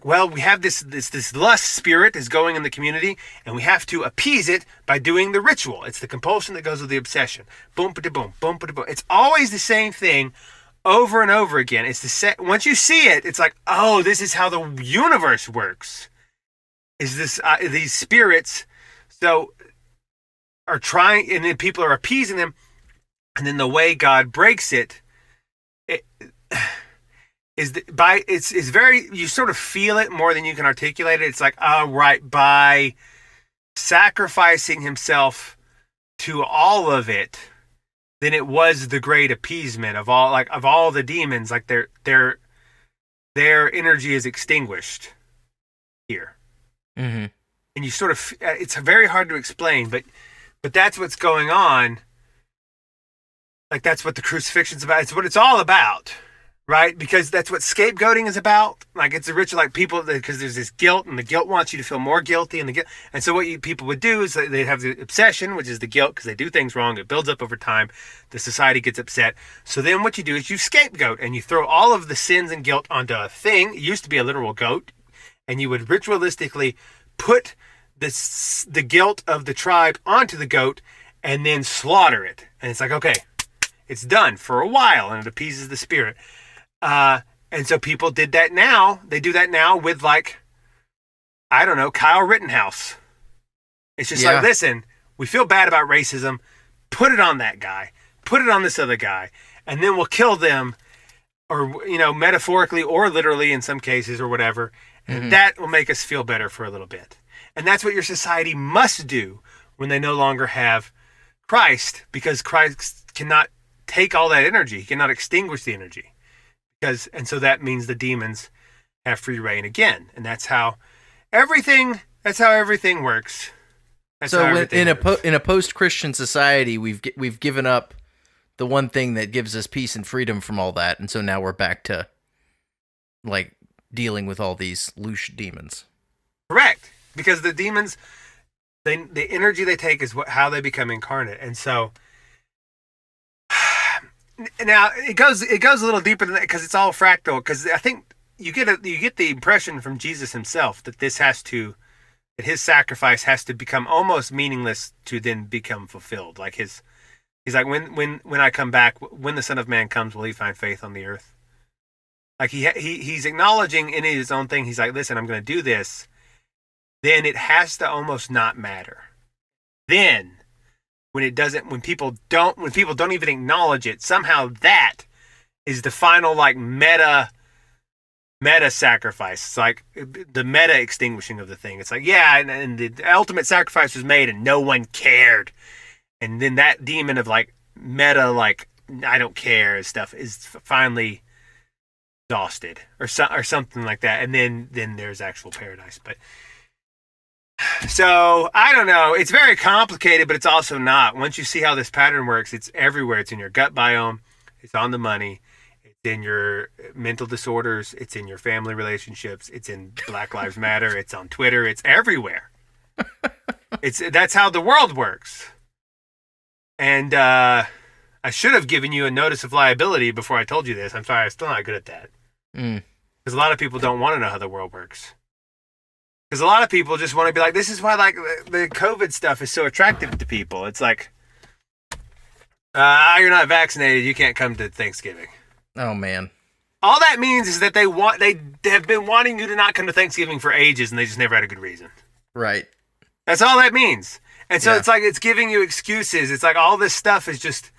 well, we have this lust spirit is going in the community, and we have to appease it by doing the ritual. It's the compulsion that goes with the obsession. Boom, ba-da-boom, boom, ba-da-boom. It's always the same thing over and over again. Once you see it, it's like, oh, this is how the universe works. Is this these spirits are trying, and then people are appeasing them, and then the way God breaks it is it's very, you sort of feel it more than you can articulate it. It's like, oh, right, by sacrificing himself to all of it, then it was the great appeasement of all the demons. Like their energy is extinguished here. And you sort of, it's very hard to explain, but that's what's going on. Like, that's what the crucifixion's about. It's what it's all about, right? Because that's what scapegoating is about. Like, it's a ritual, like people, because there's this guilt, and the guilt wants you to feel more guilty, and so what people would do is they'd have the obsession, which is the guilt, because they do things wrong. It builds up over time. The society gets upset. So then what you do is you scapegoat, and you throw all of the sins and guilt onto a thing. It used to be a literal goat. And you would ritualistically put the guilt of the tribe onto the goat and then slaughter it. And it's like, okay, it's done for a while, and it appeases the spirit. And so people did that now. They do that now with, like, I don't know, Kyle Rittenhouse. It's just like, listen, we feel bad about racism. Put it on that guy. Put it on this other guy. And then we'll kill them, or, metaphorically or literally in some cases or whatever. And that will make us feel better for a little bit. And that's what your society must do when they no longer have Christ, because Christ cannot take all that energy. He cannot extinguish the energy. And so that means the demons have free reign again. And that's how everything works. That's So how everything works. in a post-Christian society, we've given up the one thing that gives us peace and freedom from all that, and so now we're back to like dealing with all these Loosh demons. Correct, because the demons, the energy they take is how they become incarnate, and so now it goes a little deeper than that because it's all fractal. Because I think you get the impression from Jesus himself that that his sacrifice has to become almost meaningless to then become fulfilled. Like he's like when I come back, when the Son of Man comes, will he find faith on the earth? Like he's acknowledging in his own thing. He's like, listen, I'm going to do this. Then it has to almost not matter. Then when people don't even acknowledge it, somehow that is the final like meta sacrifice. It's like the meta extinguishing of the thing. It's like, yeah, and the ultimate sacrifice was made and no one cared. And then that demon of like meta, like I don't care stuff is finally exhausted or something like that. And then there's actual paradise. But so I don't know. It's very complicated, but it's also not. Once you see how this pattern works, it's everywhere. It's in your gut biome. It's on the money. It's in your mental disorders. It's in your family relationships. It's in Black Lives Matter. It's on Twitter. It's everywhere. That's how the world works. And I should have given you a notice of liability before I told you this. I'm sorry. I'm still not good at that. Because a lot of people don't want to know how the world works. Because a lot of people just want to be like, this is why like the COVID stuff is so attractive to people. It's like, you're not vaccinated, you can't come to Thanksgiving. Oh man. All that means is that they have been wanting you to not come to Thanksgiving for ages, and they just never had a good reason. Right. That's all that means. And so Yeah. it's like it's giving you excuses. It's like all this stuff is just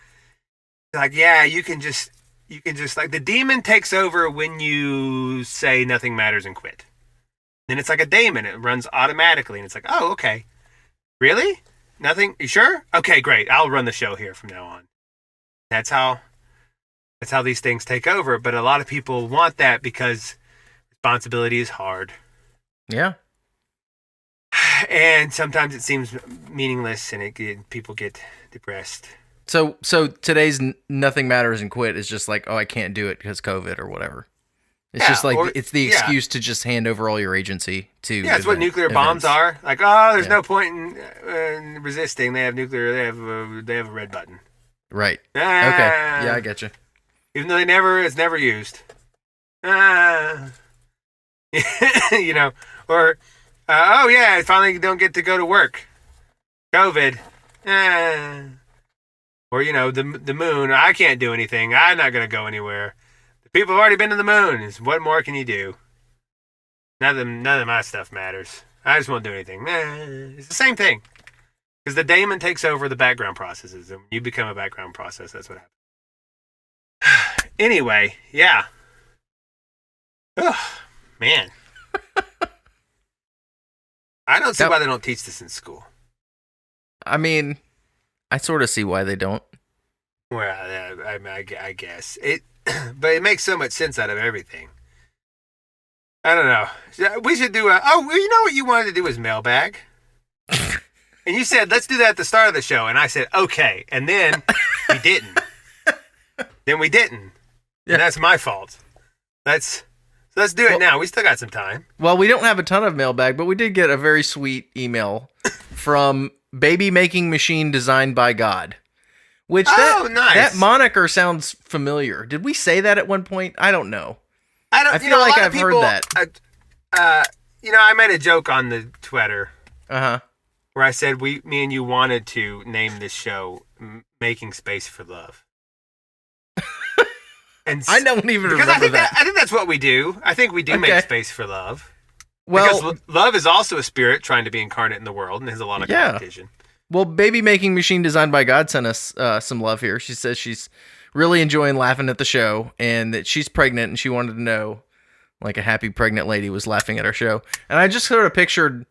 like, yeah, you can just like the demon takes over when you say nothing matters and quit. Then it's like a daemon. It runs automatically. And it's like, oh, okay. Really? Nothing? You sure? Okay, great. I'll run the show here from now on. That's how these things take over. But a lot of people want that because responsibility is hard. Yeah. And sometimes it seems meaningless and people get depressed. So today's nothing matters and quit is just like, oh, I can't do it because COVID or whatever. It's just like, it's the excuse to just hand over all your agency to. Yeah, it's what nuclear bombs are. Like, oh, there's no point in resisting. They have nuclear. They have a red button. Right. Okay. Yeah, I get you. Even though it's never used. You know, or oh yeah, I finally don't get to go to work. COVID. Or you know, the moon. I can't do anything. I'm not gonna go anywhere. People have already been to the moon. What more can you do? None of my stuff matters. I just won't do anything. It's the same thing. Because the daemon takes over the background processes. And when you become a background process, that's what happens. Anyway, yeah. Ugh, man. I don't see why they don't teach this in school. I mean, I sort of see why they don't. Well, I guess. But it makes so much sense out of everything. I don't know. We should do you know what you wanted to do was mailbag? And you said, let's do that at the start of the show. And I said, okay. And then we didn't. Yeah. And that's my fault. Let's do it now. We still got some time. Well, we don't have a ton of mailbag, but we did get a very sweet email from Baby Making Machine Designed by God. Which nice. That moniker sounds familiar. Did we say that at one point? I don't know. I feel like I've heard that. I made a joke on the Twitter. Uh-huh. Where I said me and you wanted to name this show Making Space for Love. And I don't even remember that. I think that's what we do. I think we do make space for love. Well, because love is also a spirit trying to be incarnate in the world and has a lot of competition. Well, Baby Making Machine Designed by God sent us some love here. She says she's really enjoying laughing at the show and that she's pregnant and she wanted to know, like a happy pregnant lady was laughing at our show. And I just sort of pictured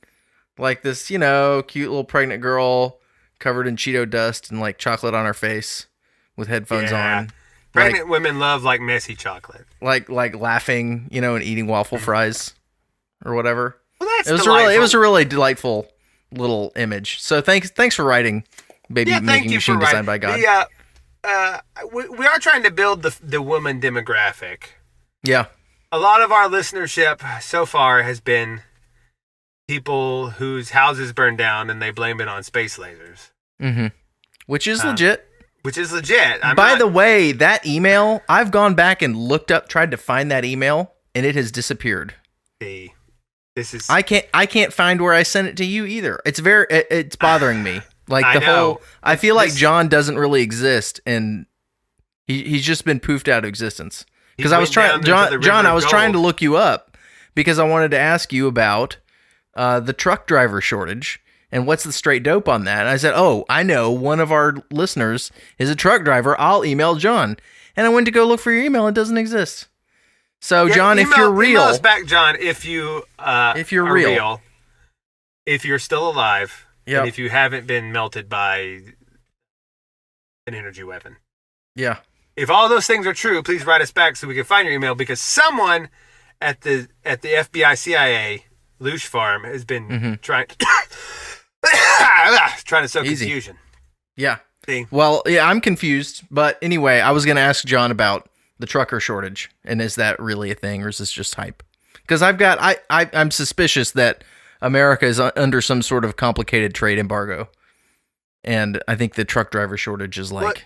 like this, cute little pregnant girl covered in Cheeto dust and like chocolate on her face with headphones on. Pregnant women love like messy chocolate. Like laughing, and eating waffle fries or whatever. Well, that's it was a really delightful little image. So thanks for writing, Baby Making Machine Designed by God. We are trying to build the woman demographic. Yeah. A lot of our listenership so far has been people whose houses burned down and they blame it on space lasers. Mm-hmm. Which is legit. Which is legit. By the way, that email, I've gone back and tried to find that email, and it has disappeared. See, this is... I can't find where I sent it to you either. It's bothering me. Like I feel like John doesn't really exist, and he's just been poofed out of existence. Because I was trying, John, I was trying to look you up because I wanted to ask you about the truck driver shortage and what's the straight dope on that. And I said, oh, I know one of our listeners is a truck driver. I'll email John. And I went to go look for your email. It doesn't exist. So John, if you're real, email us back, John. If you're real, if you're still alive, and if you haven't been melted by an energy weapon, yeah. If all those things are true, please write us back so we can find your email, because someone at the FBI CIA Loosh farm has been trying to sow confusion. Yeah. See? Well, yeah, I'm confused, but anyway, I was going to ask John about the trucker shortage, and is that really a thing, or is this just hype? Because I'm suspicious that America is under some sort of complicated trade embargo, and I think the truck driver shortage is like.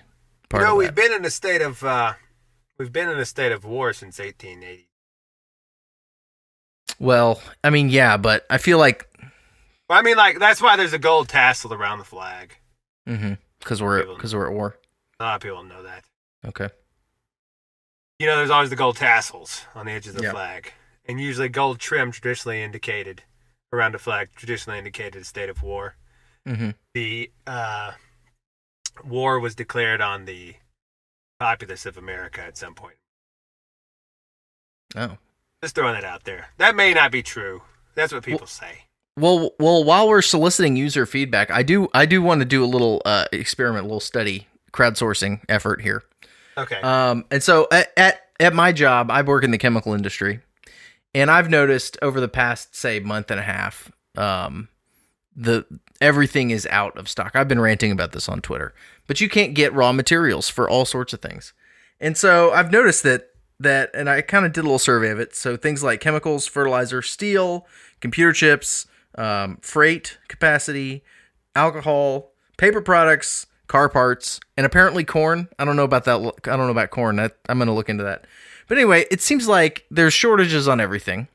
We've been in a state of war since 1880. Well, I mean, yeah, but I feel like. Well, I mean, like that's why there's a gold tassel around the flag. Mm-hmm. Because we're at war. A lot of people don't know that. Okay. There's always the gold tassels on the edge of the flag, and usually gold trim traditionally indicated around the flag traditionally indicated a state of war. Mm-hmm. The war was declared on the populace of America at some point. Oh. Just throwing that out there. That may not be true. That's what people say. Well, while we're soliciting user feedback, I do want to do a little experiment, a little study, crowdsourcing effort here. Okay. And so at my job, I work in the chemical industry, and I've noticed over the past, say, month and a half, everything is out of stock. I've been ranting about this on Twitter, but you can't get raw materials for all sorts of things. And so I've noticed that, and I kind of did a little survey of it. So things like chemicals, fertilizer, steel, computer chips, freight capacity, alcohol, paper products, car parts, and apparently corn. I don't know about that. I don't know about corn. I'm going to look into that. But anyway, it seems like there's shortages on everything.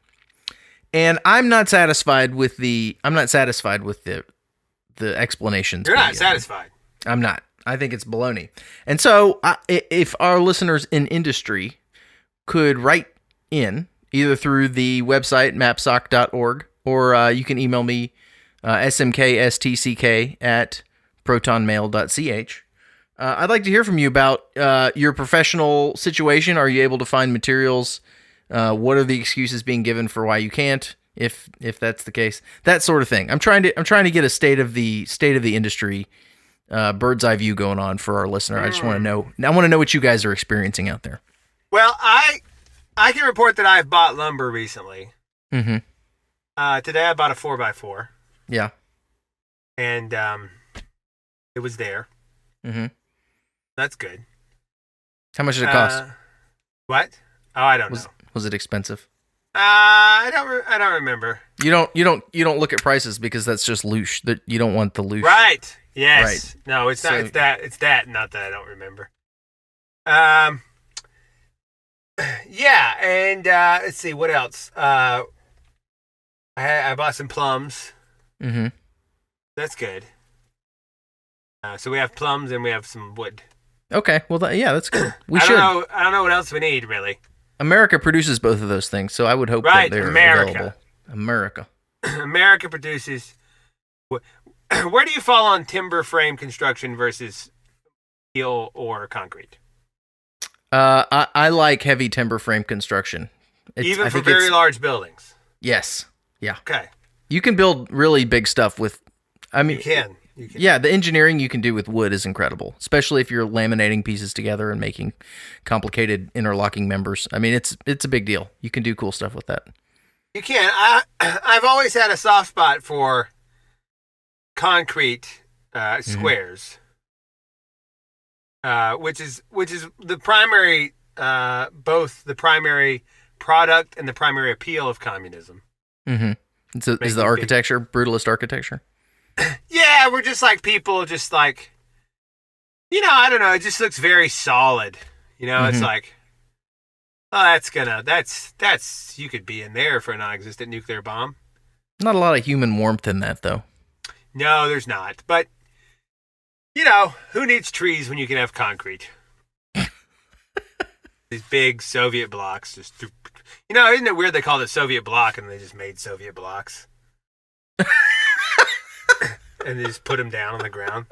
And I'm not satisfied with the explanations. You're not satisfied. I'm not. I think it's baloney. And so if our listeners in industry could write in either through the website mapsoc.org, or you can email me smkstck@protonmail.ch. I'd like to hear from you about your professional situation. Are you able to find materials? What are the excuses being given for why you can't, if that's the case? That sort of thing. I'm trying to get a state of the industry, bird's eye view going on for our listener. I just want to know. I want to know what you guys are experiencing out there. Well, I can report that I've bought lumber recently. Mm-hmm. Today I bought a 4x4. Yeah. And it was there. Mm-hmm. That's good. How much did it cost? What? Oh, I don't know. Was it expensive? I don't remember. You don't look at prices because that's just Loosh. That you don't want the Loosh. Right. Yes. Right. No, it's not. It's that. Not that I don't remember. Yeah, and let's see what else. I bought some plums. Mm-hmm. That's good. So we have plums and we have some wood. Okay. Well, that's good. I don't know what else we need really. America produces both of those things, so I would hope that they're available. America produces. Where do you fall on timber frame construction versus steel or concrete? I like heavy timber frame construction. Even for very large buildings? Yes. Yeah. Okay. You can build really big stuff with, You can. Yeah, the engineering you can do with wood is incredible, especially if you're laminating pieces together and making complicated interlocking members. I mean, it's a big deal. You can do cool stuff with that. You can. I've always had a soft spot for concrete squares, which is the primary, both the primary product and the primary appeal of communism. Mm-hmm. So is the architecture brutalist architecture? Yeah, we're just like people, just like, I don't know. It just looks very solid. It's like, oh, that's you could be in there for a non-existent nuclear bomb. Not a lot of human warmth in that, though. No, there's not. But, who needs trees when you can have concrete? These big Soviet blocks. Isn't it weird they called it Soviet block and they just made Soviet blocks? And they just put them down on the ground,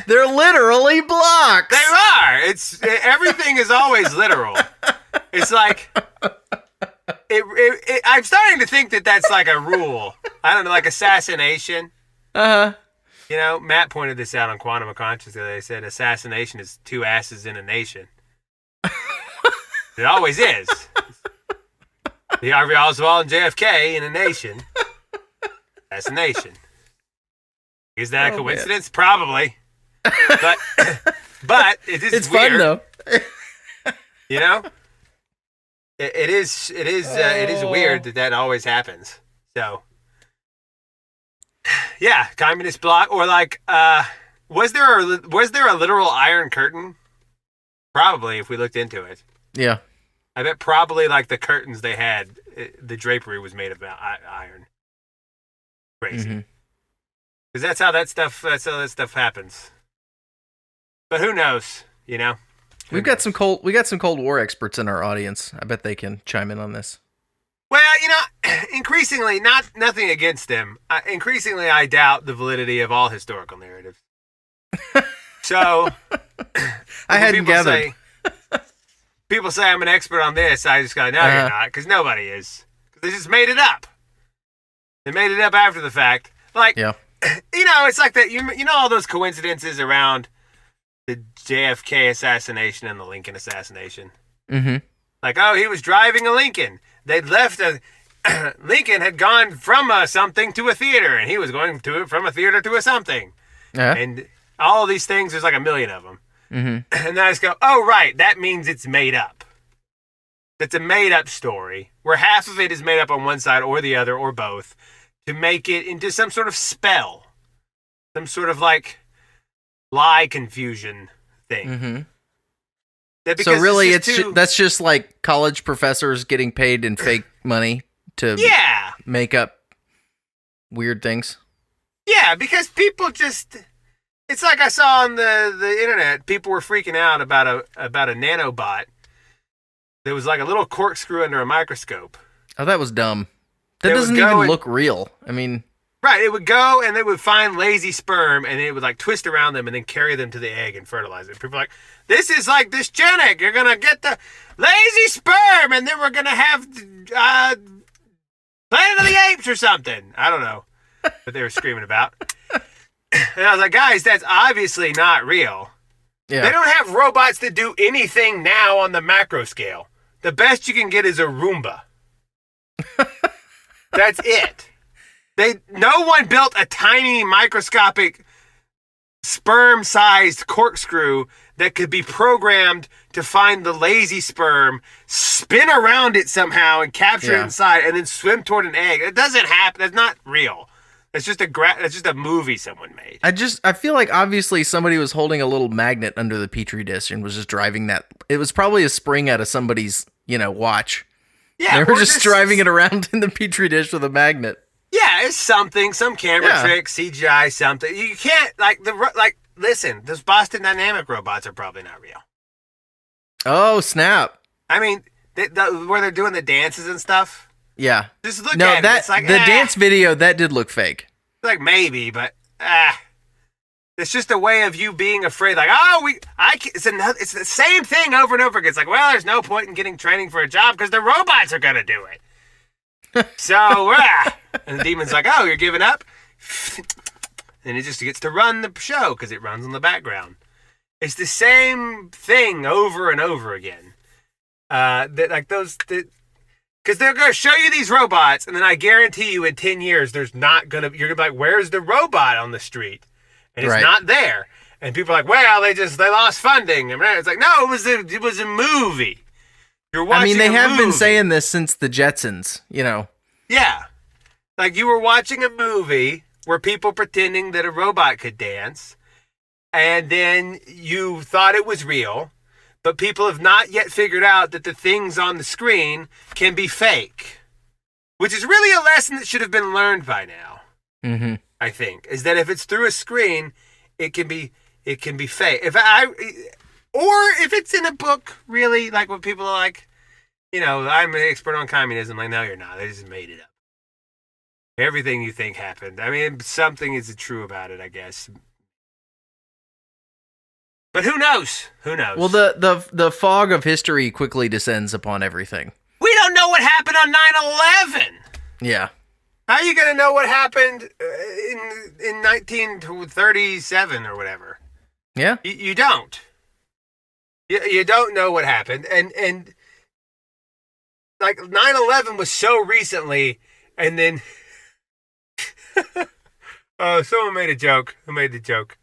They're literally blocks. They are. Everything is always literal. It's like I'm starting to think that that's like a rule. I don't know, like assassination. Matt pointed this out on Quantum of Consciousness. They said assassination is two asses in a nation. It always is. The Harvey Oswald and JFK in a nation. Assassination. Is that a coincidence? Man. Probably. But it's weird. Fun though. It is weird that always happens. So yeah, communist bloc, or like was there a literal Iron Curtain? Probably, if we looked into it. Yeah. I bet probably like the curtains they had, the drapery was made of iron. Crazy. Because that's how that stuff happens. But who knows, We got some Cold War experts in our audience. I bet they can chime in on this. Well, increasingly, nothing against them. Increasingly, I doubt the validity of all historical narratives. So, I hadn't gathered. People say I'm an expert on this. I just go, no, you're not, because nobody is. Because they just made it up. They made it up after the fact. Like, yeah. It's like that. All those coincidences around the JFK assassination and the Lincoln assassination. Mm-hmm. Like, oh, he was driving a Lincoln. They'd left Lincoln had gone from a something to a theater, and he was going from a theater to a something. Uh-huh. And all of these things, there's like a million of them. Mm-hmm. And then I just go, oh, right, that means it's made up. That's a made-up story, where half of it is made up on one side or the other or both, to make it into some sort of spell. Some sort of, like, lie confusion thing. Mm-hmm. So really, that's just like college professors getting paid in fake money to make up weird things? Yeah, because people just... It's like I saw on the internet, people were freaking out about a nanobot. There was like a little corkscrew under a microscope. Oh, that was dumb. That doesn't even look real. I mean... Right, it would go and they would find lazy sperm and it would like twist around them and then carry them to the egg and fertilize it. People are like, this is like dysgenic. You're going to get the lazy sperm and then we're going to have Planet of the Apes or something. I don't know what they were screaming about. And I was like, guys, that's obviously not real. Yeah. They don't have robots that do anything now on the macro scale. The best you can get is a Roomba. That's it. No one built a tiny microscopic sperm-sized corkscrew that could be programmed to find the lazy sperm, spin around it somehow and capture it inside and then swim toward an egg. It doesn't happen. That's not real. It's just a movie someone made. I feel like obviously somebody was holding a little magnet under the Petri dish and was just driving that. It was probably a spring out of somebody's, watch. Yeah. They were just driving it around in the Petri dish with a magnet. Yeah, it's something, some camera trick, CGI, something. You can't, listen, those Boston Dynamic robots are probably not real. Oh, snap. I mean, where they're doing the dances and stuff. Yeah. Just look at it. It's like, the dance video, that did look fake. Like, maybe, but, it's just a way of you being afraid. Like, it's the same thing over and over again. It's like, well, there's no point in getting training for a job because the robots are going to do it. So, and the demon's like, oh, you're giving up? And it just gets to run the show because it runs in the background. It's the same thing over and over again. Because they're going to show you these robots, and then I guarantee you in 10 years, you're going to be like, where's the robot on the street? And it's not there. And people are like, well, they lost funding. And it's like, no, it was a movie. You're watching. I mean, they have been saying this since the Jetsons, you know. Yeah. Like you were watching a movie where people pretending that a robot could dance, and then you thought it was real, but people have not yet figured out that the things on the screen can be fake, which is really a lesson that should have been learned by now. Mm-hmm. I think is that if it's through a screen, it can be fake. Or if it's in a book, really, like when people are like, I'm an expert on communism. Like, no, you're not. They just made it up. Everything you think happened. I mean, something is true about it, I guess. But who knows? Who knows? Well, the fog of history quickly descends upon everything. We don't know what happened on 9/11. Yeah. How are you going to know what happened in 1937 or whatever? Yeah. You don't. You don't know what happened. And like 9/11 was so recently, and then someone made a joke. Who made the joke?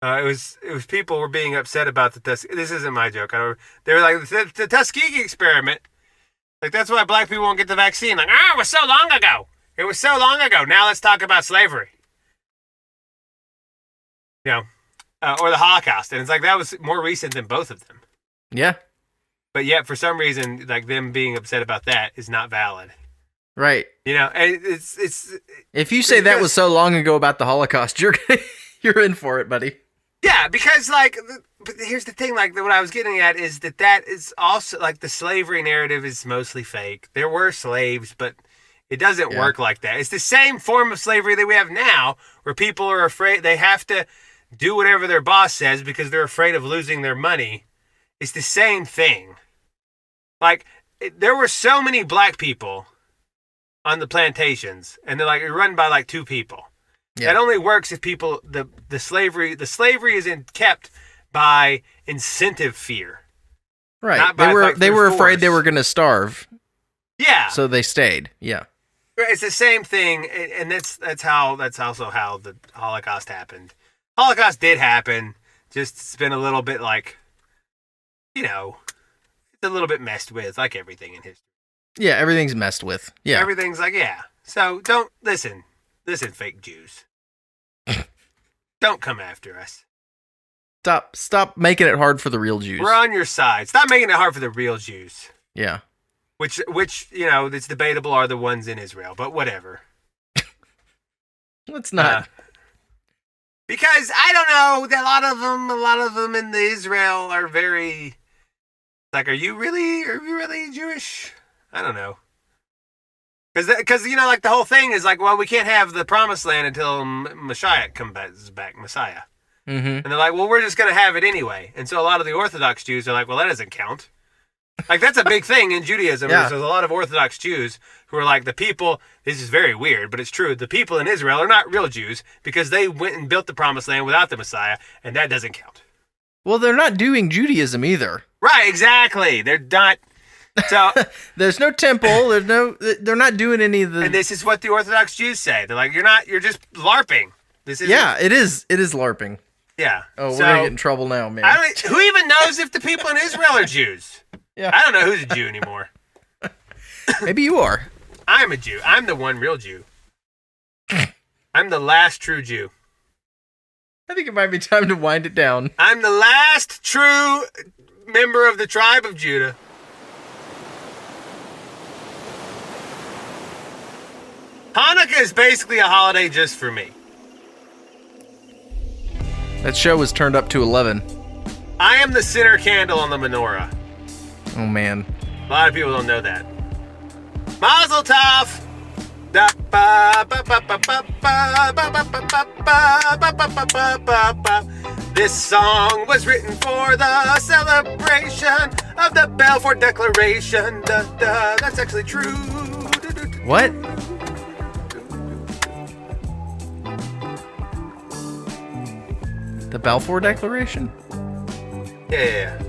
It was people were being upset about the Tuskegee. This isn't my joke. They were like the Tuskegee experiment. Like that's why black people won't get the vaccine. Like it was so long ago. It was so long ago. Now let's talk about slavery. Or the Holocaust, and it's like that was more recent than both of them. Yeah. But yet, for some reason, like them being upset about that is not valid. Right. And it's. If you say that was so long ago about the Holocaust, you're in for it, buddy. Yeah, because but here's the thing. Like what I was getting at is that is also like the slavery narrative is mostly fake. There were slaves, but it doesn't work like that. It's the same form of slavery that we have now, where people are afraid they have to do whatever their boss says because they're afraid of losing their money. It's the same thing. Like, there were so many black people on the plantations, and they're like run by like two people. Yeah. That only works if people the slavery is kept by incentive fear. Right. Not they by, were like, they were afraid force. they were going to starve. Yeah. So they stayed. Yeah. It's the same thing, and that's also how the Holocaust happened. Holocaust did happen. Just it's been a little bit like, it's a little bit messed with, like everything in history. Yeah, everything's messed with. Yeah. Everything's like, yeah. So don't listen, fake Jews. Don't come after us. Stop making it hard for the real Jews. We're on your side. Stop making it hard for the real Jews. Yeah. Which it's debatable are the ones in Israel, but whatever. Let's not. Because I don't know, a lot of them in the Israel are very like, are you really Jewish? I don't know. Because like the whole thing is like, well, we can't have the promised land until Messiah comes back, Messiah. Mm-hmm. And they're like, well, we're just going to have it anyway. And so a lot of the Orthodox Jews are like, well, that doesn't count. Like, that's a big thing in Judaism. Yeah. There's a lot of Orthodox Jews who are like, the people, this is very weird, but it's true. The people in Israel are not real Jews because they went and built the promised land without the Messiah, and that doesn't count. Well, they're not doing Judaism either. Right, exactly. They're not. So there's no temple. They're not doing any of the. And this is what the Orthodox Jews say. They're like, you're just LARPing. This is. Yeah, it is LARPing. Yeah. Oh, we're gonna get in trouble now, man. Who even knows if the people in Israel are Jews? Yeah. I don't know who's a Jew anymore. Maybe you are. I'm a Jew. I'm the one real Jew. I'm the last true Jew. I think it might be time to wind it down. I'm the last true member of the tribe of Judah. Hanukkah is basically a holiday just for me. That show was turned up to 11. I am the center candle on the menorah. Oh, man. A lot of people don't know that. Mazel tov! This song was written for the celebration of the Balfour Declaration. That's actually true. What? The Balfour Declaration? Yeah.